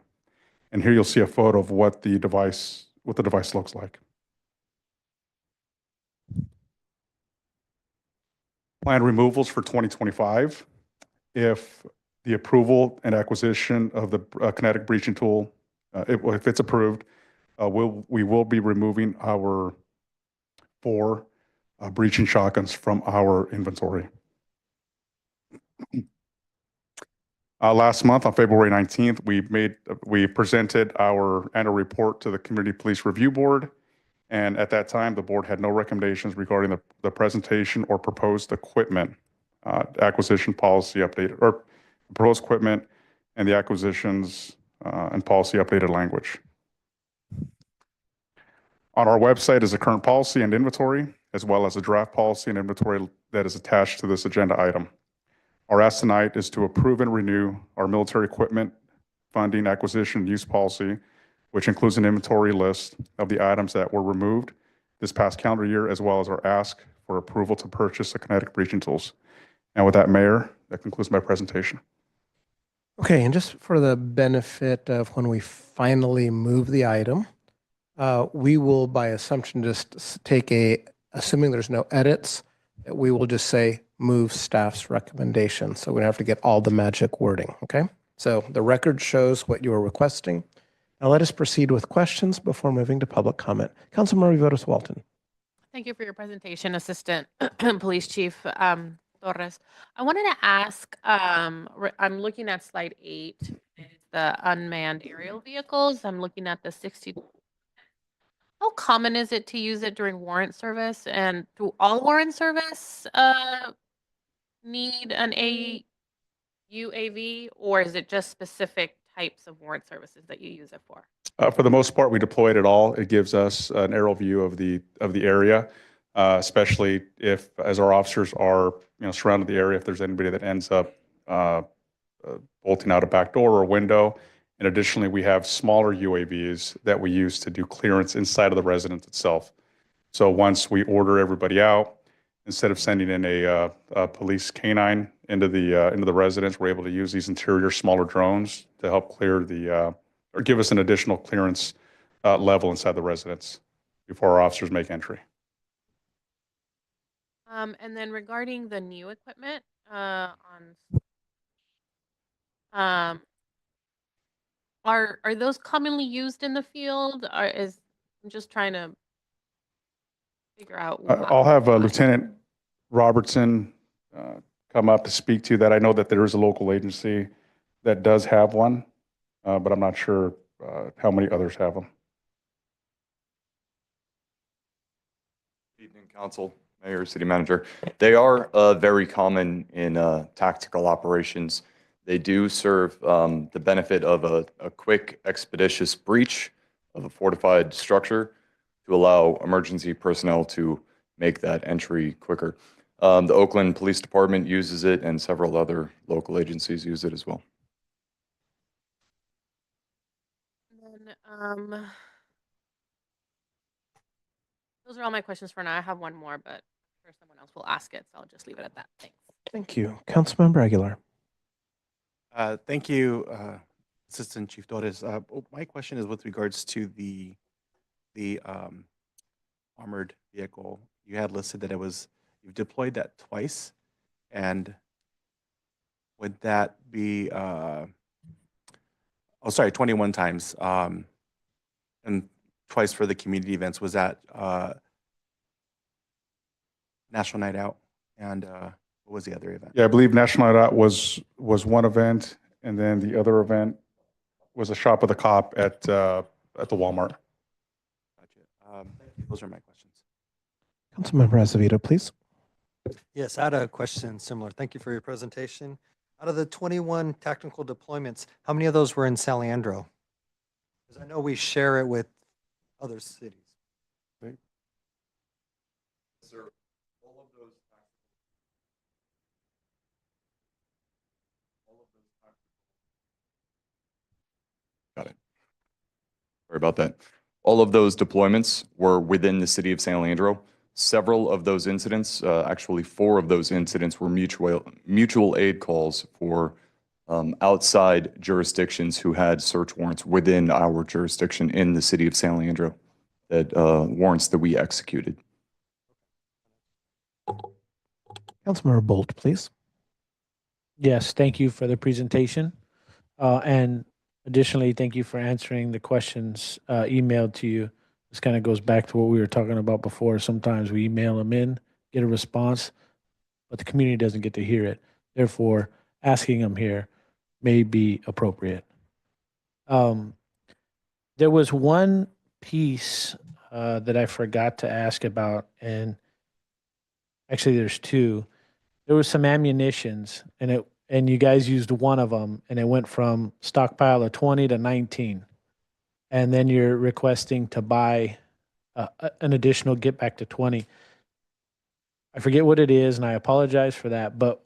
And here you'll see a photo of what the device looks like. Planned removals for 2025. If the approval and acquisition of the kinetic breaching tool, if it's approved, we will be removing our 4 breaching shotguns from our inventory. Last month, on February 19th, we presented our annual report to the Community Police Review Board. And at that time, the board had no recommendations regarding the presentation or proposed equipment acquisition policy updated, or proposed equipment and the acquisitions and policy updated language. On our website is a current policy and inventory, as well as a draft policy and inventory that is attached to this agenda item. Our ask tonight is to approve and renew our military equipment funding acquisition and use policy, which includes an inventory list of the items that were removed this past calendar year, as well as our ask for approval to purchase the kinetic breaching tools. And with that, Mayor, that concludes my presentation. Okay, and just for the benefit of when we finally move the item, we will, by assumption, just take assuming there's no edits, we will just say move staff's recommendation. So we don't have to get all the magic wording, okay? So the record shows what you are requesting. Now let us proceed with questions before moving to public comment. Councilmember Viveros Walton. Thank you for your presentation, Assistant Police Chief Torres. I wanted to ask, I'm looking at slide 8, the unmanned aerial vehicles. I'm looking at the 60. How common is it to use it during warrant service? And do all warrant service need an UAV, or is it just specific types of warrant services that you use it for? For the most part, we deploy it at all. It gives us an aerial view of the area, especially if, as our officers are surrounding the area, if there's anybody that ends up bolting out a back door or a window. And additionally, we have smaller UAVs that we use to do clearance inside of the residence itself. So once we order everybody out, instead of sending in a police canine into the residence, we're able to use these interior smaller drones to help clear or give us an additional clearance level inside the residence before our officers make entry. And then regarding the new equipment are those commonly used in the field? I'm just trying to figure out. I'll have Lieutenant Robertson come up to speak to that. I know that there is a local agency that does have one, but I'm not sure how many others have them. Good evening, Council, Mayor, City Manager. They are very common in tactical operations. They do serve the benefit of a quick, expeditious breach of a fortified structure to allow emergency personnel to make that entry quicker. The Oakland Police Department uses it, and several other local agencies use it as well. And then, those are all my questions for now. I have one more, but I'm sure someone else will ask it, so I'll just leave it at that. Thanks. Thank you. Councilmember Aguilar. Thank you, Assistant Chief Torres. My question is with regards to the armored vehicle. You had listed that you've deployed that twice, and would that be 21 times, and twice for the community events. Was that National Night Out, and what was the other event? Yeah, I believe National Night Out was one event, and then the other event was a shop with a cop at the Walmart. Gotcha. Thank you. Those are my questions. Councilmember Azevedo, please. Yes, I had a question similar. Thank you for your presentation. Out of the 21 tactical deployments, how many of those were in San Leandro? Because I know we share it with other cities. Sir, all of those Got it. Sorry about that. All of those deployments were within the city of San Leandro. Several of those incidents, actually 4 of those incidents were mutual aid calls for outside jurisdictions who had search warrants within our jurisdiction in the city of San Leandro, that warrants that we executed. Councilmember Bolt, please. Yes, thank you for the presentation. And additionally, thank you for answering the questions emailed to you. This kind of goes back to what we were talking about before. Sometimes we email them in, get a response, but the community doesn't get to hear it. Therefore, asking them here may be appropriate. There was one piece that I forgot to ask about, and actually there's 2. There was some ammunitions, and you guys used one of them, and it went from stockpile of 20 to 19. And then you're requesting to buy an additional get back to 20. I forget what it is, and I apologize for that, but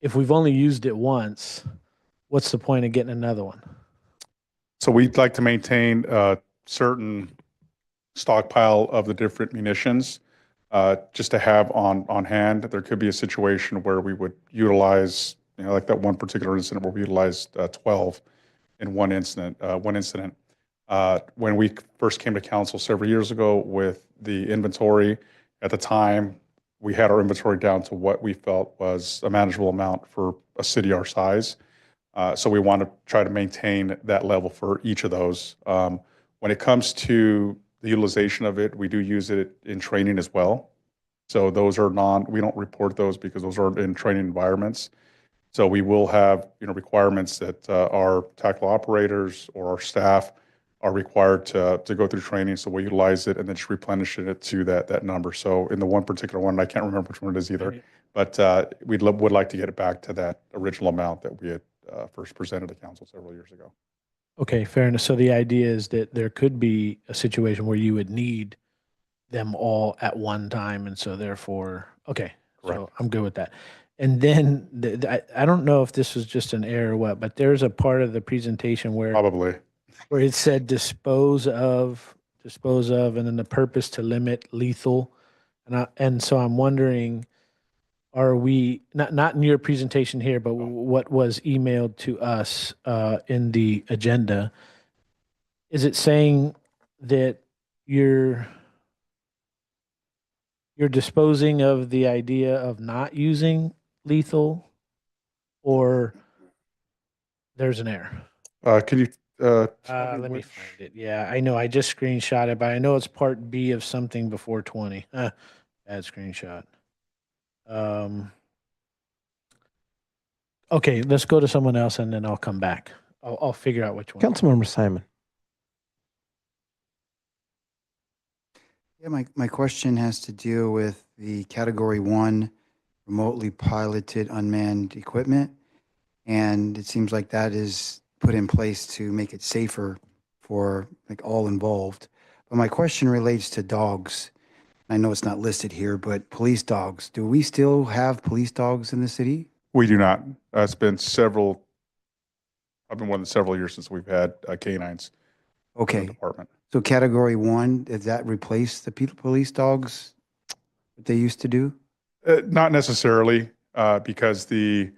if we've only used it once, what's the point of getting another one? So we'd like to maintain a certain stockpile of the different munitions, just to have on hand. There could be a situation where we would utilize, like that one particular incident where we utilized 12 in one incident. When we first came to council several years ago with the inventory, at the time, we had our inventory down to what we felt was a manageable amount for a city our size. So we want to try to maintain that level for each of those. When it comes to the utilization of it, we do use it in training as well. So those are we don't report those because those are in training environments. So we will have, requirements that our tactical operators or our staff are required to go through training. So we utilize it and then just replenish it to that number. So in the one particular one, I can't remember which one it is either, but we would like to get it back to that original amount that we had first presented to council several years ago. Okay, fair enough. So the idea is that there could be a situation where you would need them all at one time, and so therefore, okay, so Correct. I'm good with that. And then I don't know if this was just an error or what, but there's a part of the presentation where Probably. it said dispose of, and then the purpose to limit lethal, and so I'm wondering, are we not in your presentation here, but what was emailed to us in the agenda? Is it saying that you're disposing of the idea of not using lethal, or there's an error? Can you tell me Let me which- find it. Yeah, I know. I just screenshot it, but I know it's part B of something before 20. Bad screenshot. Okay, let's go to someone else and then I'll come back. I'll figure out which one. Councilmember Simon. Yeah, my question has to deal with the Category 1 remotely piloted unmanned equipment. And it seems like that is put in place to make it safer for like all involved. But my question relates to dogs. I know it's not listed here, but police dogs. Do we still have police dogs in the city? We do not. It's been I've been more than several years since we've had canines in the Okay, department. so Category 1, does that replace the police dogs that they used to do? Not necessarily, because the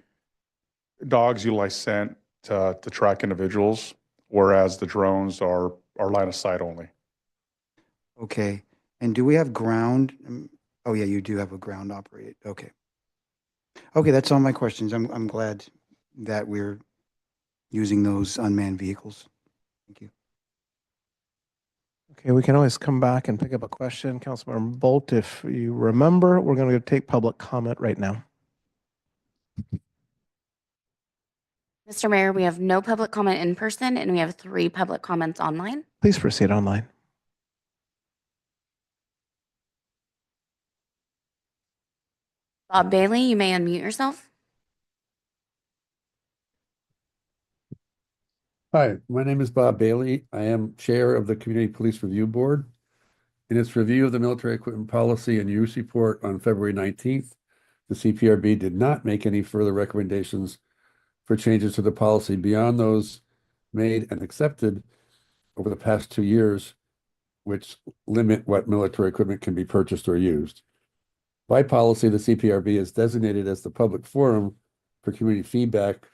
dogs utilize scent to track individuals, whereas the drones are line of sight only. Okay, and do we have ground? Oh yeah, you do have a ground operated, okay. Okay, that's all my questions. I'm glad that we're using those unmanned vehicles. Thank you. Okay, we can always come back and pick up a question. Councilmember Bolt, if you remember, we're going to take public comment right now. Mr. Mayor, we have no public comment in person, and we have 3 public comments online. Please proceed online. Bob Bailey, you may unmute yourself. Hi, my name is Bob Bailey. I am Chair of the Community Police Review Board. In its review of the military equipment policy and use report on February 19th, the CPRB did not make any further recommendations for changes to the policy beyond those made and accepted over the past 2 years, which limit what military equipment can be purchased or used. By policy, the CPRB is designated as the public forum for community feedback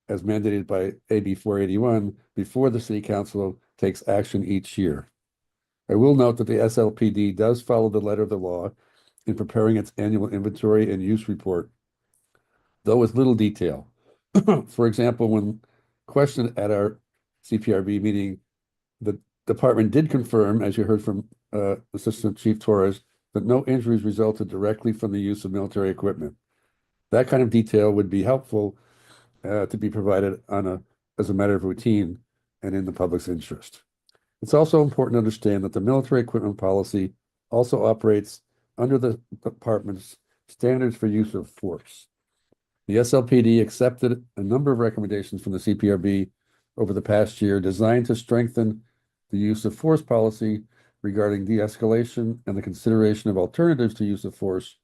as mandated by AB 481 before the City Council takes action each year. I will note that the SLPD does follow the letter of the law in preparing its annual inventory and use report, though with little detail. For example, when questioned at our CPRB meeting, the department did confirm, as you heard from Assistant Chief Torres, that no injuries resulted directly from the use of military equipment. That kind of detail would be helpful to be provided as a matter of routine and in the public's interest. It's also important to understand that the military equipment policy also operates under the department's standards for use of force. The SLPD accepted a number of recommendations from the CPRB over the past year designed to strengthen the use of force policy regarding de-escalation and the consideration of alternatives to use of force.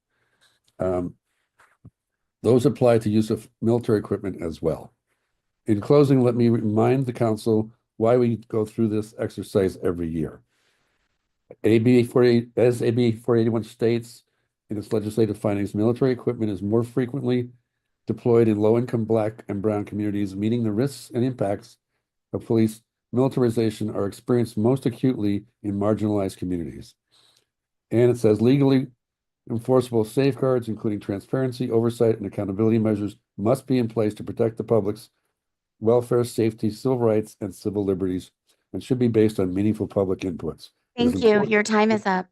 Those apply to use of military equipment as well. In closing, let me remind the council why we go through this exercise every year. AB 481 states in its legislative findings, military equipment is more frequently deployed in low-income Black and Brown communities, meaning the risks and impacts of police militarization are experienced most acutely in marginalized communities. And it says legally enforceable safeguards, including transparency, oversight, and accountability measures, must be in place to protect the public's welfare, safety, civil rights, and civil liberties, and should be based on meaningful public inputs. It is Thank you. important- Your time is up.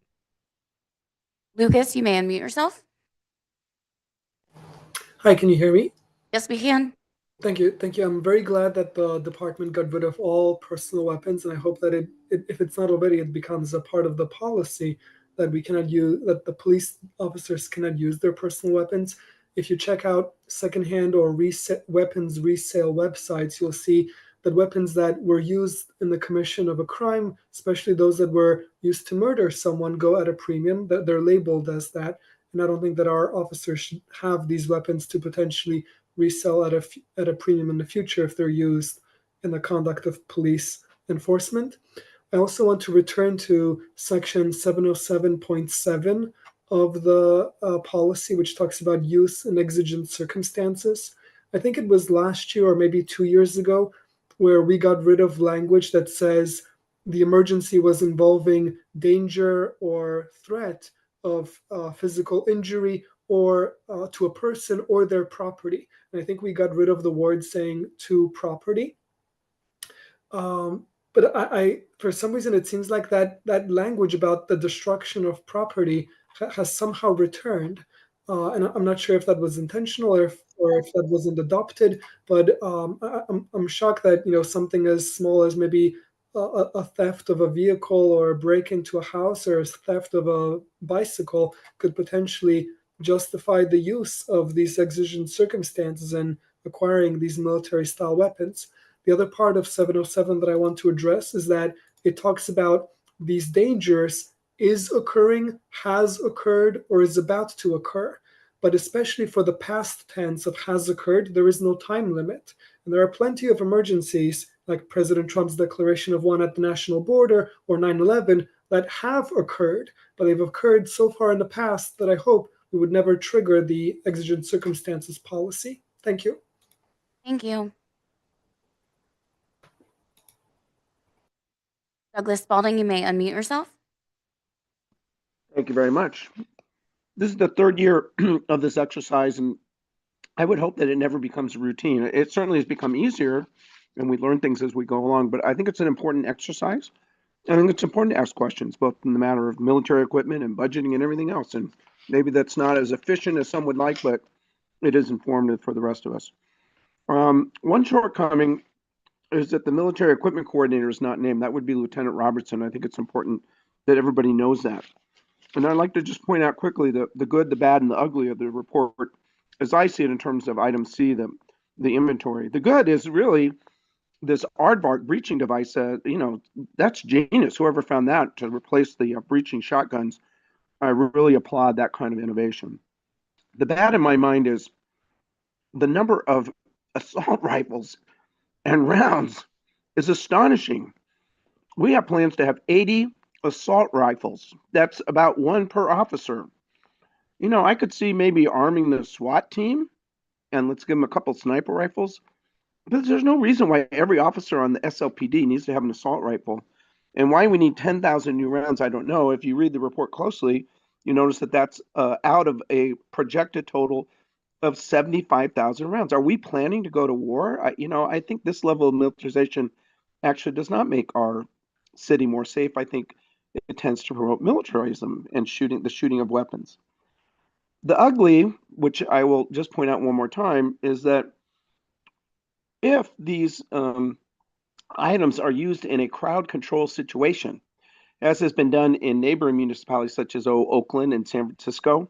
Lucas, you may unmute yourself. Hi, can you hear me? Yes, we can. Thank you. Thank you. I'm very glad that the department got rid of all personal weapons, and I hope that if it's not already, it becomes a part of the policy that we cannot use, that the police officers cannot use their personal weapons. If you check out secondhand or weapons resale websites, you'll see that weapons that were used in the commission of a crime, especially those that were used to murder someone, go at a premium, that they're labeled as that. And I don't think that our officers should have these weapons to potentially resell at a premium in the future if they're used in the conduct of police enforcement. I also want to return to section 707.7 of the policy, which talks about use in exigent circumstances. I think it was last year or maybe 2 years ago where we got rid of language that says the emergency was involving danger or threat of physical injury or to a person or their property. And I think we got rid of the word saying to property. But I for some reason, it seems like that language about the destruction of property has somehow returned. And I'm not sure if that was intentional or if that wasn't adopted. But I'm shocked that something as small as maybe a theft of a vehicle or a break into a house or a theft of a bicycle could potentially justify the use of these exigent circumstances and acquiring these military-style weapons. The other part of 707 that I want to address is that it talks about these dangers is occurring, has occurred, or is about to occur. But especially for the past tense of has occurred, there is no time limit. And there are plenty of emergencies, like President Trump's declaration of one at the national border or 9/11, that have occurred, but they've occurred so far in the past that I hope we would never trigger the exigent circumstances policy. Thank you. Thank you. Douglas Spalding, you may unmute yourself. Thank you very much. This is the third year of this exercise, and I would hope that it never becomes a routine. It certainly has become easier, and we learn things as we go along, but I think it's an important exercise. I think it's important to ask questions, both in the matter of military equipment and budgeting and everything else. And maybe that's not as efficient as some would like, but it is informative for the rest of us. One shortcoming is that the military equipment coordinator is not named. That would be Lieutenant Robertson. I think it's important that everybody knows that. And I'd like to just point out quickly the good, the bad, and the ugly of the report, as I see it in terms of item C, the inventory. The good is really this aardvark breaching device, that's genius. Whoever found that to replace the breaching shotguns, I really applaud that kind of innovation. The bad in my mind is the number of assault rifles and rounds is astonishing. We have plans to have 80 assault rifles. That's about one per officer. I could see maybe arming the SWAT team and let's give them a couple sniper rifles. But there's no reason why every officer on the SLPD needs to have an assault rifle. And why we need 10,000 new rounds, I don't know. If you read the report closely, you notice that that's out of a projected total of 75,000 rounds. Are we planning to go to war? I think this level of militarization actually does not make our city more safe. I think it tends to promote militarism and the shooting of weapons. The ugly, which I will just point out one more time, is that if these items are used in a crowd control situation, as has been done in neighboring municipalities such as Oakland and San Francisco,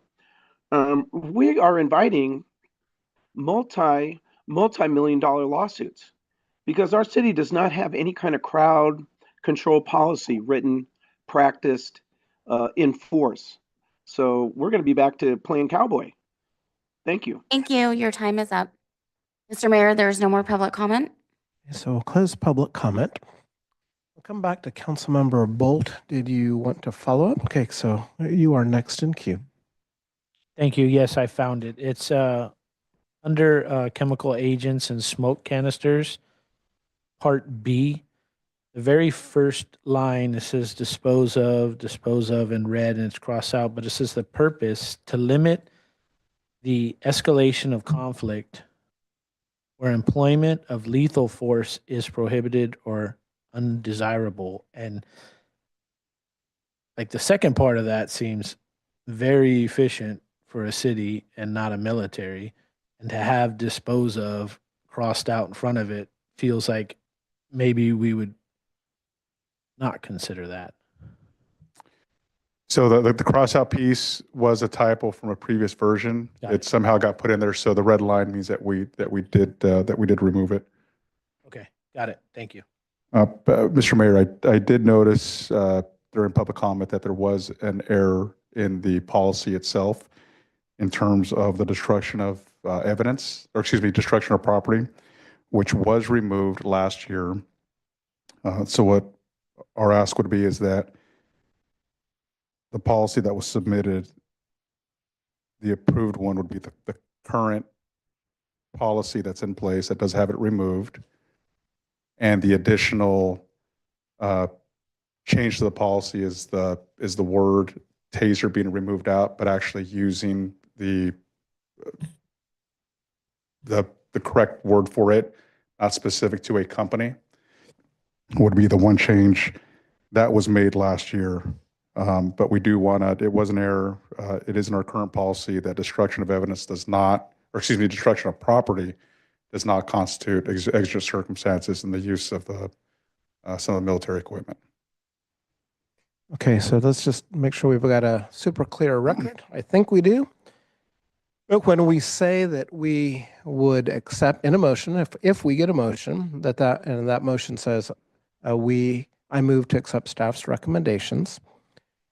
we are inviting multi-million-dollar lawsuits because our city does not have any kind of crowd control policy written, practiced, in force. So we're going to be back to playing cowboy. Thank you. Thank you. Your time is up. Mr. Mayor, there's no more public comment. So we'll close public comment. We'll come back to Councilmember Bolt. Did you want to follow up? Okay, so you are next in queue. Thank you. Yes, I found it. It's under chemical agents and smoke canisters, Part B. The very first line, it says dispose of in red, and it's crossed out, but it says the purpose to limit the escalation of conflict where employment of lethal force is prohibited or undesirable. And like the second part of that seems very efficient for a city and not a military. And to have dispose of crossed out in front of it feels like maybe we would not consider that. So the cross-out piece was a typo from a previous version. Got it. It somehow got put in there, so the red line means that we did remove it. Okay, got it. Thank you. But, Mr. Mayor, I did notice during public comment that there was an error in the policy itself in terms of the destruction of evidence, or excuse me, destruction of property, which was removed last year. So what our ask would be is that the policy that was submitted, the approved one would be the current policy that's in place that does have it removed. And the additional change to the policy is the word taser being removed out, but actually using the correct word for it, not specific to a company, would be the one change that was made last year. But we do want to, it was an error. It is in our current policy that destruction of evidence does not, or excuse me, destruction of property does not constitute exigent circumstances in the use of some of the military equipment. Okay, so let's just make sure we've got a super clear record. I think we do. But when we say that we would accept in a motion, if we get a motion and that motion says I move to accept staff's recommendations,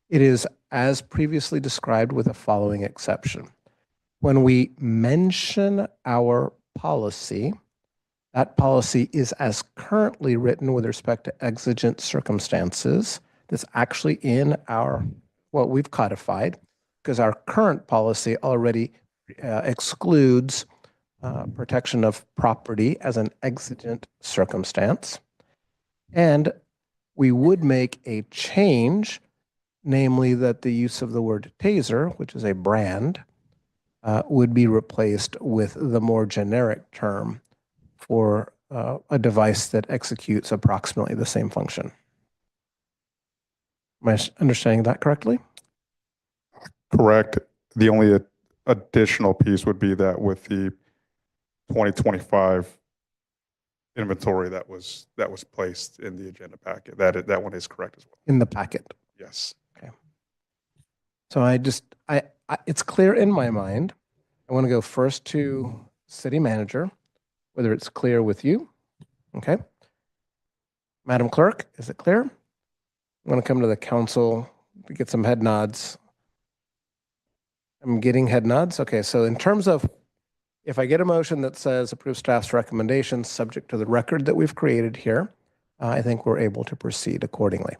it is as previously described with the following exception. When we mention our policy, that policy is as currently written with respect to exigent circumstances. That's actually in what we've codified, because our current policy already excludes protection of property as an exigent circumstance. And we would make a change, namely that the use of the word taser, which is a brand, would be replaced with the more generic term for a device that executes approximately the same function. Am I understanding that correctly? Correct. The only additional piece would be that with the 2025 inventory that was placed in the agenda packet, that one is correct as well. In the packet. Yes. Okay. So it's clear in my mind. I want to go first to city manager, whether it's clear with you. Okay. Madam Clerk, is it clear? I'm going to come to the council to get some head nods. I'm getting head nods. Okay, so in terms of if I get a motion that says approve staff's recommendations subject to the record that we've created here, I think we're able to proceed accordingly.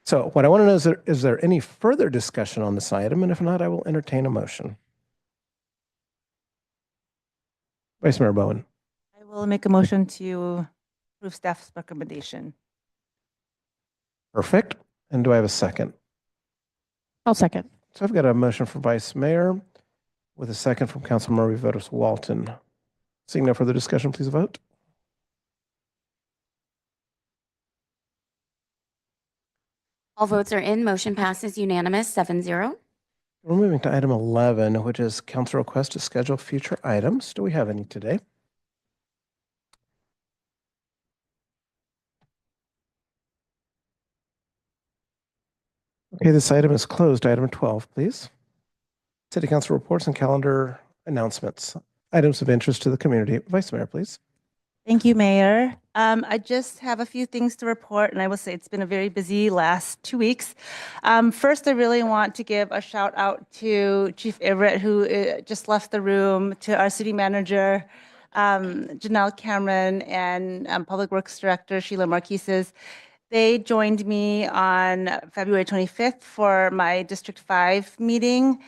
So what I want to know is there any further discussion on this item? And if not, I will entertain a motion. Vice Mayor Bowen. I will make a motion to approve staff's recommendation. Perfect. And do I have a second? I'll second. So I've got a motion from Vice Mayor with a second from Councilmember Votos Walton. Seeing no further discussion, please vote. All votes are in. Motion passes unanimous, 7-0. We're moving to item 11, which is council request to schedule future items. Do we have any today? Okay, this item is closed. Item 12, please. City Council reports and calendar announcements. Items of interest to the community. Vice Mayor, please. Thank you, Mayor. I just have a few things to report, and I will say it's been a very busy last 2 weeks. First, I really want to give a shout out to Chief Everett, who just left the room, to our city manager, Janelle Cameron, and Public Works Director Sheila Marquises. They joined me on February 25th for my District 5 meeting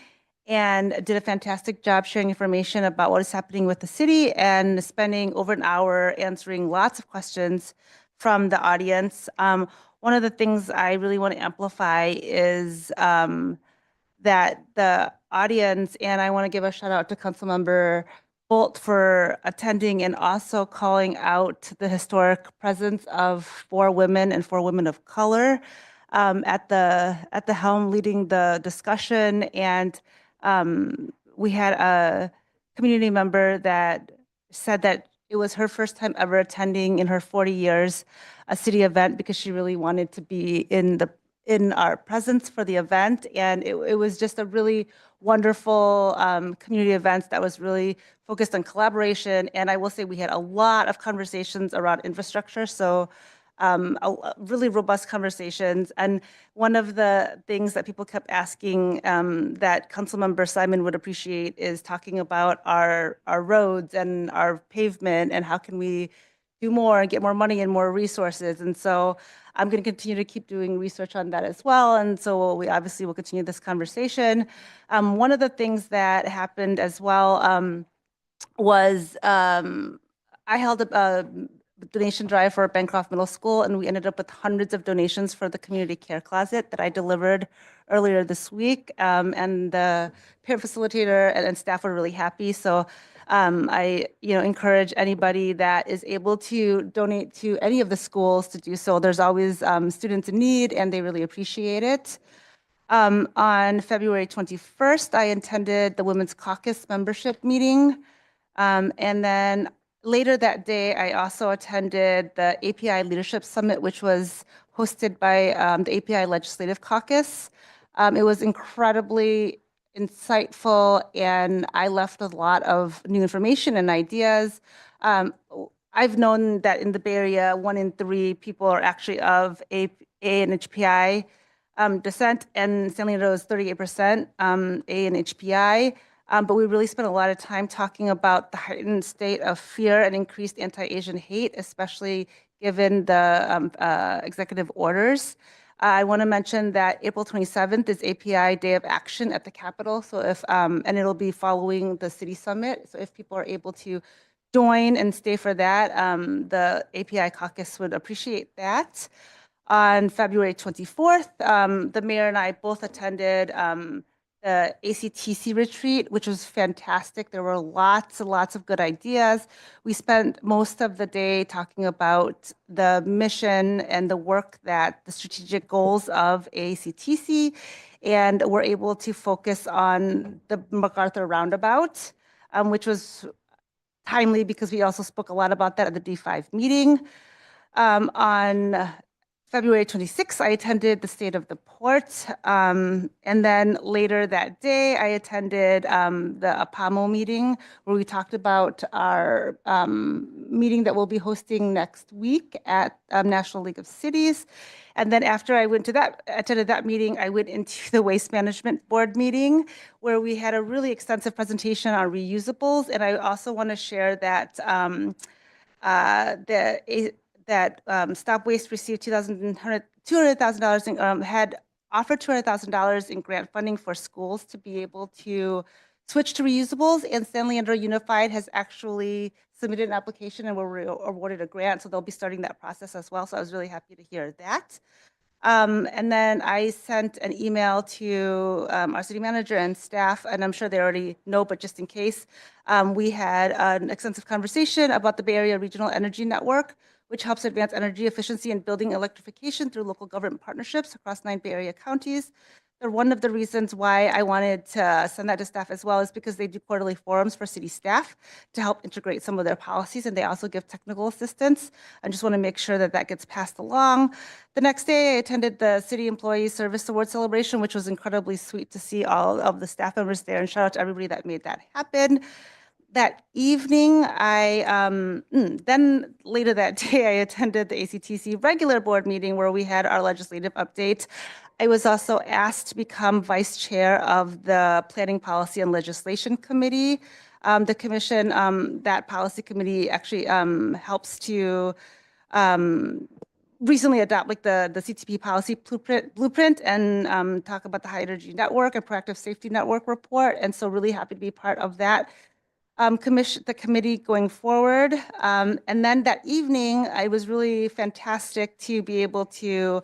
and did a fantastic job sharing information about what is happening with the city and spending over an hour answering lots of questions from the audience. One of the things I really want to amplify is that the audience, and I want to give a shout out to Councilmember Bolt for attending and also calling out the historic presence of 4 women and 4 women of color at the helm leading the discussion. And we had a community member that said that it was her first time ever attending in her 40 years a city event because she really wanted to be in our presence for the event. And it was just a really wonderful community event that was really focused on collaboration. And I will say we had a lot of conversations around infrastructure. So really robust conversations. And one of the things that people kept asking that Councilmember Simon would appreciate is talking about our roads and our pavement and how can we do more and get more money and more resources. And so I'm going to continue to keep doing research on that as well. And so we obviously will continue this conversation. One of the things that happened as well was I held a donation drive for Bancroft Middle School, and we ended up with hundreds of donations for the community care closet that I delivered earlier this week. And the parent facilitator and staff were really happy. So I encourage anybody that is able to donate to any of the schools to do so. There's always students in need, and they really appreciate it. On February 21st, I attended the Women's Caucus membership meeting. And then later that day, I also attended the API Leadership Summit, which was hosted by the API Legislative Caucus. It was incredibly insightful, and I left a lot of new information and ideas. I've known that in the Bay Area, 1 in 3 people are actually of ANHPI descent, and San Leandro is 38% ANHPI. But we really spent a lot of time talking about the heightened state of fear and increased anti-Asian hate, especially given the executive orders. I want to mention that April 27th is API Day of Action at the Capitol. So and it'll be following the City Summit. So if people are able to join and stay for that, the API caucus would appreciate that. On February 24th, the mayor and I both attended the ACTC retreat, which was fantastic. There were lots and lots of good ideas. We spent most of the day talking about the mission and the work that the strategic goals of ACTC, and we're able to focus on the MacArthur Roundabout, which was timely because we also spoke a lot about that at the D5 meeting. On February 26th, I attended the State of the Port. And then later that day, I attended the APAMO meeting where we talked about our meeting that we'll be hosting next week at National League of Cities. And then after I attended that meeting, I went into the Waste Management Board meeting where we had a really extensive presentation on reusables. And I also want to share that Stop Waste received $200,000 in, had offered $200,000 in grant funding for schools to be able to switch to reusables. And San Leandro Unified has actually submitted an application and were awarded a grant. So they'll be starting that process as well. So I was really happy to hear that. And then I sent an email to our city manager and staff, and I'm sure they already know, but just in case, we had an extensive conversation about the Bay Area Regional Energy Network, which helps advance energy efficiency and building electrification through local government partnerships across 9 Bay Area counties. One of the reasons why I wanted to send that to staff as well is because they do quarterly forums for city staff to help integrate some of their policies, and they also give technical assistance. I just want to make sure that that gets passed along. The next day, I attended the City Employee Service Award celebration, which was incredibly sweet to see all of the staff members there, and shout out to everybody that made that happen. That evening, then later that day, I attended the ACTC regular board meeting where we had our legislative update. I was also asked to become vice chair of the Planning, Policy, and Legislation Committee. The commission, that policy committee actually helps to recently adopt like the CTP policy blueprint and talk about the High Energy Network and Proactive Safety Network report. And so really happy to be part of that. The committee going forward. And then that evening, it was really fantastic to be able to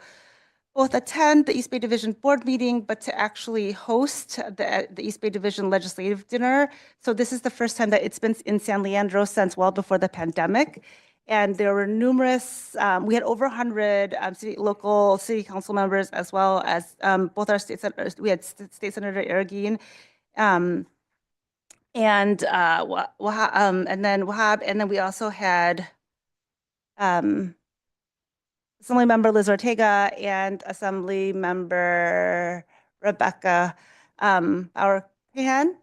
both attend the East Bay Division board meeting, but to actually host the East Bay Division legislative dinner. So this is the first time that it's been in San Leandro since well before the pandemic. And there were numerous, we had over 100 local city council members, as well as both our state senators. We had State Senator Arreguín, and then Wahab, and then we also had Assembly Member Liz Ortega and Assembly Member Rebecca Bauer-Cahan.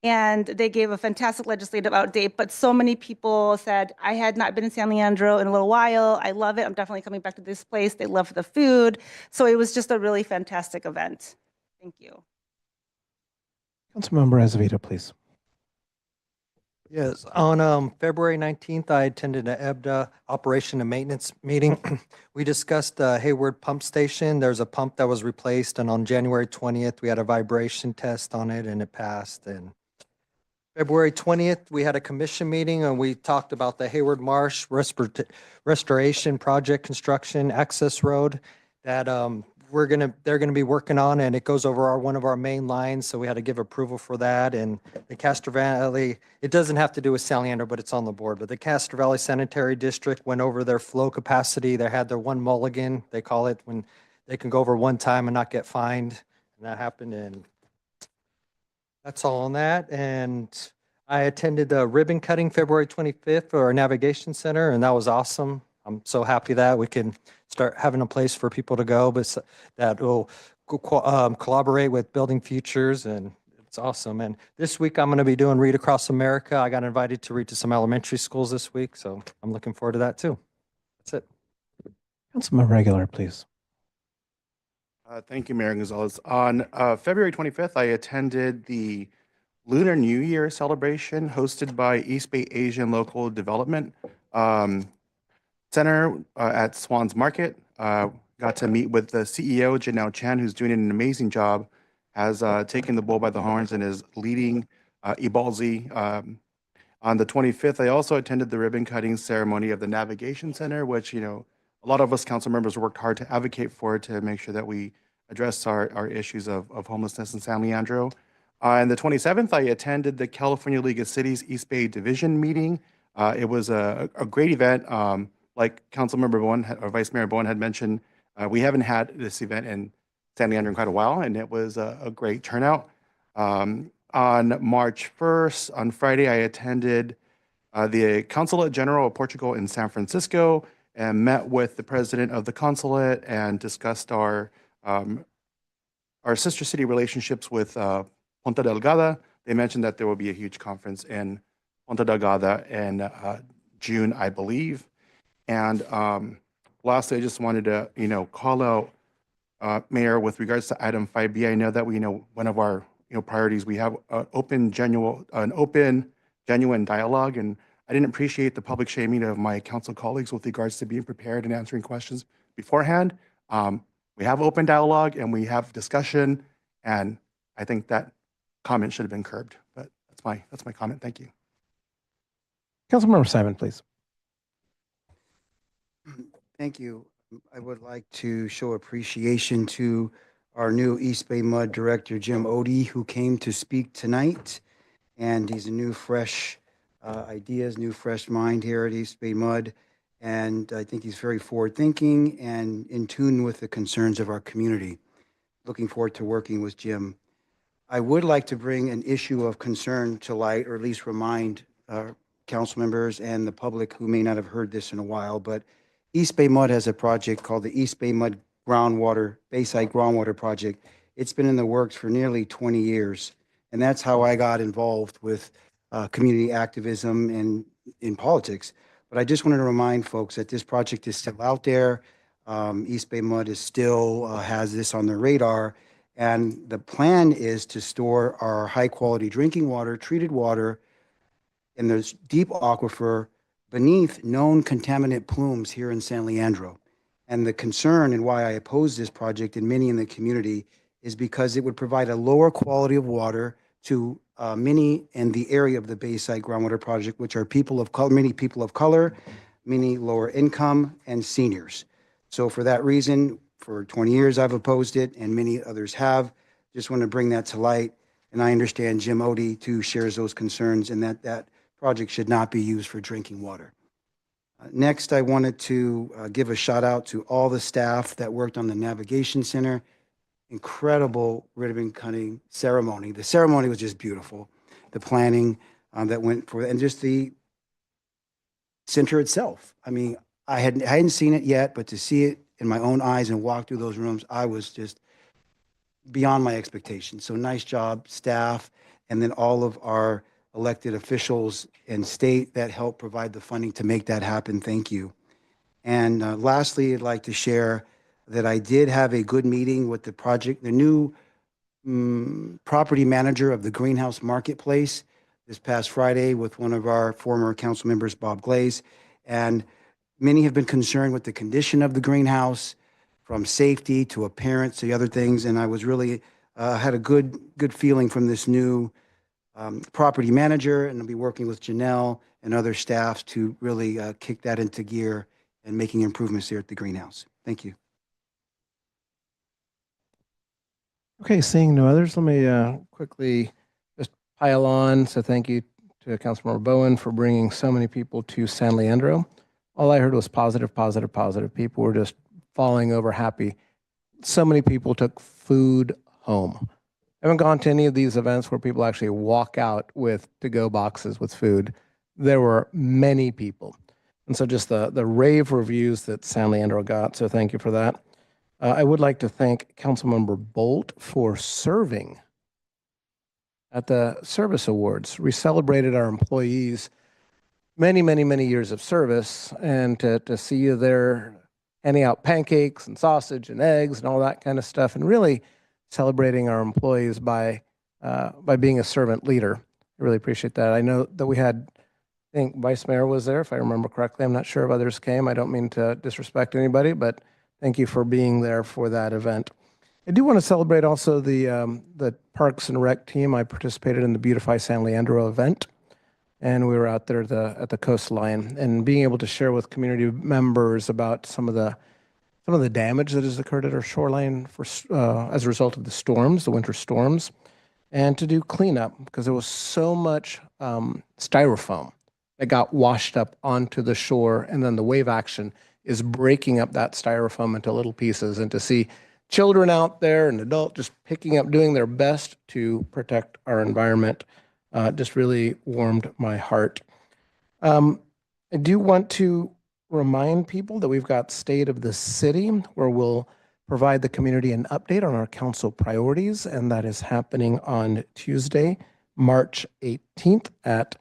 And they gave a fantastic legislative update, but so many people said, I had not been in San Leandro in a little while. I love it. I'm definitely coming back to this place. They love the food. So it was just a really fantastic event. Thank you. Councilmember Azevedo, please. Yes, on February 19th, I attended an EBDA operation and maintenance meeting. We discussed the Hayward pump station. There's a pump that was replaced, and on January 20th, we had a vibration test on it, and it passed. And February 20th, we had a commission meeting, and we talked about the Hayward Marsh Restoration Project construction access road that they're gonna be working on, and it goes over one of our main lines, so we had to give approval for that. And the Castro Valley, it doesn't have to do with San Leandro, but it's on the board. But the Castro Valley Sanitary District went over their flow capacity. They had their one mulligan, they call it, when they can go over one time and not get fined. And that happened, and that's all on that. And I attended the ribbon cutting February 25th for our navigation center, and that was awesome. I'm so happy that we can start having a place for people to go, but that will collaborate with Building Futures, and it's awesome. And this week I'm going to be doing Read Across America. I got invited to read to some elementary schools this week, so I'm looking forward to that too. That's it. Councilmember Regular, please. Thank you, Mayor Gonzalez. On February 25th, I attended the Lunar New Year celebration hosted by East Bay Asian Local Development Center at Swans Market. Got to meet with the CEO, Janelle Chan, who's doing an amazing job, has taken the bull by the horns and is leading Ibalzi. On the 25th, I also attended the ribbon cutting ceremony of the Navigation Center, which, you know, a lot of us council members worked hard to advocate for, to make sure that we address our issues of homelessness in San Leandro. On the 27th, I attended the California League of Cities East Bay Division meeting. It was a great event. Like Councilmember Bowen, or Vice Mayor Bowen had mentioned, we haven't had this event in San Leandro in quite a while, and it was a great turnout. On March 1st, on Friday, I attended the Consulate General of Portugal in San Francisco, and met with the president of the consulate and discussed our sister city relationships with Ponta Delgada. They mentioned that there will be a huge conference in Ponta Delgada in June, I believe. And lastly, I just wanted to, call out, Mayor, with regards to item 5B. I know that one of our priorities, we have an open, genuine dialogue, and I didn't appreciate the public shaming of my council colleagues with regards to being prepared and answering questions beforehand. We have open dialogue and we have discussion, and I think that comment should have been curbed. But that's my comment. Thank you. Councilmember Simon, please. Thank you. I would like to show appreciation to our new East Bay Mud Director, Jim Odie, who came to speak tonight. And he's a new, fresh ideas, new, fresh mind here at East Bay Mud. And I think he's very forward-thinking and in tune with the concerns of our community. Looking forward to working with Jim. I would like to bring an issue of concern to light, or at least remind council members and the public who may not have heard this in a while, but East Bay Mud has a project called the East Bay Mud Bayside Groundwater Project. It's been in the works for nearly 20 years. And that's how I got involved with community activism and in politics. But I just wanted to remind folks that this project is still out there. East Bay Mud is still has this on their radar. And the plan is to store our high quality drinking water, treated water in the deep aquifer beneath known contaminant plumes here in San Leandro. And the concern and why I oppose this project and many in the community is because it would provide a lower quality of water to many in the area of the Bayside Groundwater Project, which are many people of color, many lower income, and seniors. So for that reason, for 20 years I've opposed it, and many others have. Just want to bring that to light. And I understand Jim Odie too shares those concerns, and that project should not be used for drinking water. Next, I wanted to give a shout out to all the staff that worked on the Navigation Center. Incredible ribbon cutting ceremony. The ceremony was just beautiful. The planning that went for, and just the center itself. I mean, I hadn't seen it yet, but to see it in my own eyes and walk through those rooms, I was just beyond my expectations. So nice job, staff, and then all of our elected officials and state that helped provide the funding to make that happen. Thank you. And lastly, I'd like to share that I did have a good meeting with the new property manager of the Greenhouse Marketplace this past Friday with one of our former council members, Bob Glaze. And many have been concerned with the condition of the greenhouse, from safety to appearance to other things. And I was really had a good feeling from this new property manager, and I'll be working with Janelle and other staffs to really kick that into gear and making improvements here at the greenhouse. Thank you. Okay, seeing no others, let me quickly just pile on. So thank you to Councilmember Bowen for bringing so many people to San Leandro. All I heard was positive, positive, positive. People were just falling over happy. So many people took food home. I haven't gone to any of these events where people actually walk out with to-go boxes with food. There were many people. And so just the rave reviews that San Leandro got, so thank you for that. I would like to thank Councilmember Bolt for serving at the Service Awards. We celebrated our employees' many, many, many years of service, and to see you there handing out pancakes and sausage and eggs and all that kind of stuff, and really celebrating our employees by being a servant leader. I really appreciate that. I know that we had, I think Vice Mayor was there, if I remember correctly. I'm not sure if others came. I don't mean to disrespect anybody, but thank you for being there for that event. I do want to celebrate also the Parks and Rec team. I participated in the Beautify San Leandro event, and we were out there at the coastline, and being able to share with community members about some of the damage that has occurred at our shoreline as a result of the storms, the winter storms, and to do cleanup, because there was so much styrofoam that got washed up onto the shore, and then the wave action is breaking up that styrofoam into little pieces. And to see children out there and adults just picking up, doing their best to protect our environment, just really warmed my heart. I do want to remind people that we've got State of the City, where we'll provide the community an update on our council priorities, and that is happening on Tuesday, March 18th at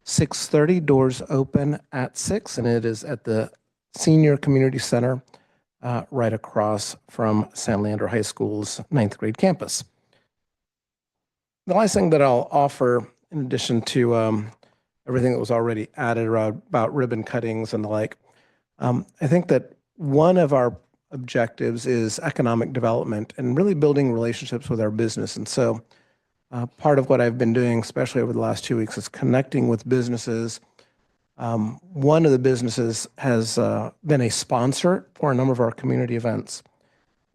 6:30. Doors open at 6, and it is at the Senior Community Center right across from San Leandro High School's 9th grade campus. The last thing that I'll offer, in addition to everything that was already added around about ribbon cuttings and the like, I think that one of our objectives is economic development and really building relationships with our business. And so part of what I've been doing, especially over the last 2 weeks, is connecting with businesses. One of the businesses has been a sponsor for a number of our community events.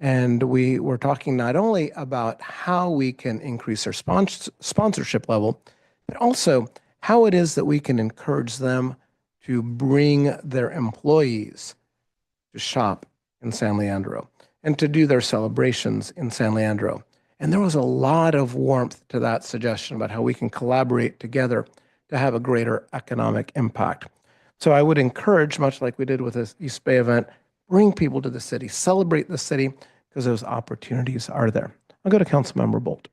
And we were talking not only about how we can increase our sponsorship level, but also how it is that we can encourage them to bring their employees to shop in San Leandro and to do their celebrations in San Leandro. And there was a lot of warmth to that suggestion about how we can collaborate together to have a greater economic impact. So I would encourage, much like we did with this East Bay event, bring people to the city, celebrate the city, because those opportunities are there. I'll go to Councilmember Bolt.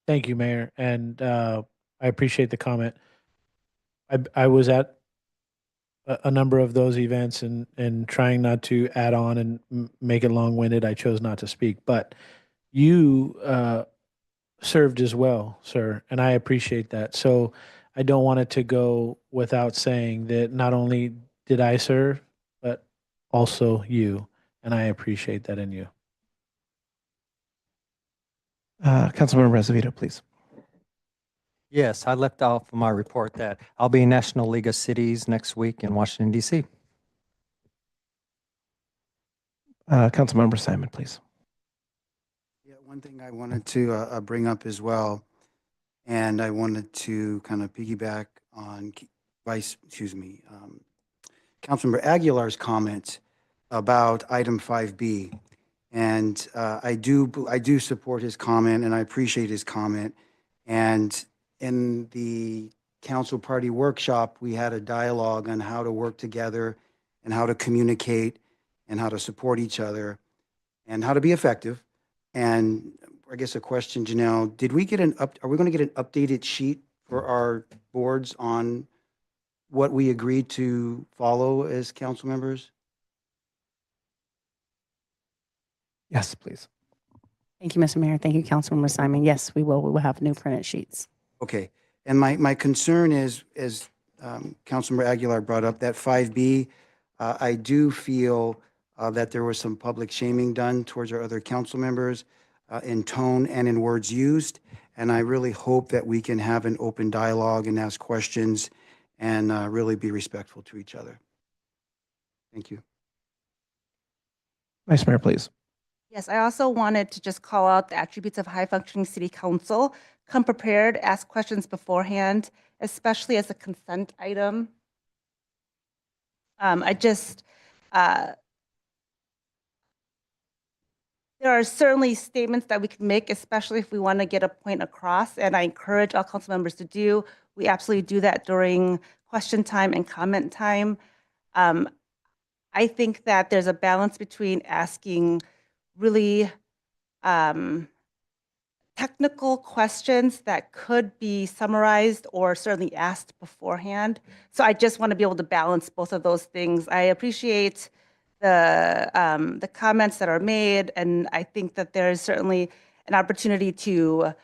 Thank you, Mayor, and I appreciate the comment. I was at a number of those events and trying not to add on and make it long-winded, I chose not to speak. But you served as well, sir, and I appreciate that. So I don't want it to go without saying that not only did I serve, but also you, and I appreciate that in you. Councilmember Azevedo, please. Yes, I left off of my report that I'll be in National League of Cities next week in Washington, D.C. Councilmember Simon, please. Yeah, one thing I wanted to bring up as well, and I wanted to kind of piggyback on Councilmember Aguilar's comment about item 5B. And I do support his comment, and I appreciate his comment. And in the council party workshop, we had a dialogue on how to work together and how to communicate and how to support each other and how to be effective. And I guess a question, Janelle, are we going to get an updated sheet for our boards on what we agreed to follow as council members? Yes, please. Thank you, Mr. Mayor. Thank you, Councilmember Simon. Yes, we will. We will have new printed sheets. Okay. And my concern is, as Councilmember Aguilar brought up, that 5B, I do feel that there was some public shaming done towards our other council members in tone and in words used. And I really hope that we can have an open dialogue and ask questions and really be respectful to each other. Thank you. Vice Mayor, please. Yes, I also wanted to just call out the attributes of high-functioning city council. Come prepared, ask questions beforehand, especially as a consent item. There are certainly statements that we can make, especially if we want to get a point across, and I encourage all council members to do. We absolutely do that during question time and comment time. I think that there's a balance between asking really technical questions that could be summarized or certainly asked beforehand. So I just want to be able to balance both of those things. I appreciate the comments that are made, and I think that there is certainly an opportunity to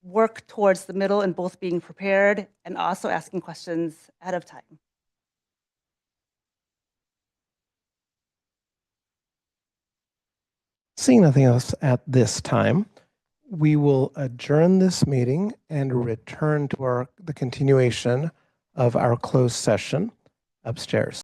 work towards the middle in both being prepared and also asking questions ahead of time. Seeing nothing else at this time, we will adjourn this meeting and return to the continuation of our closed session upstairs.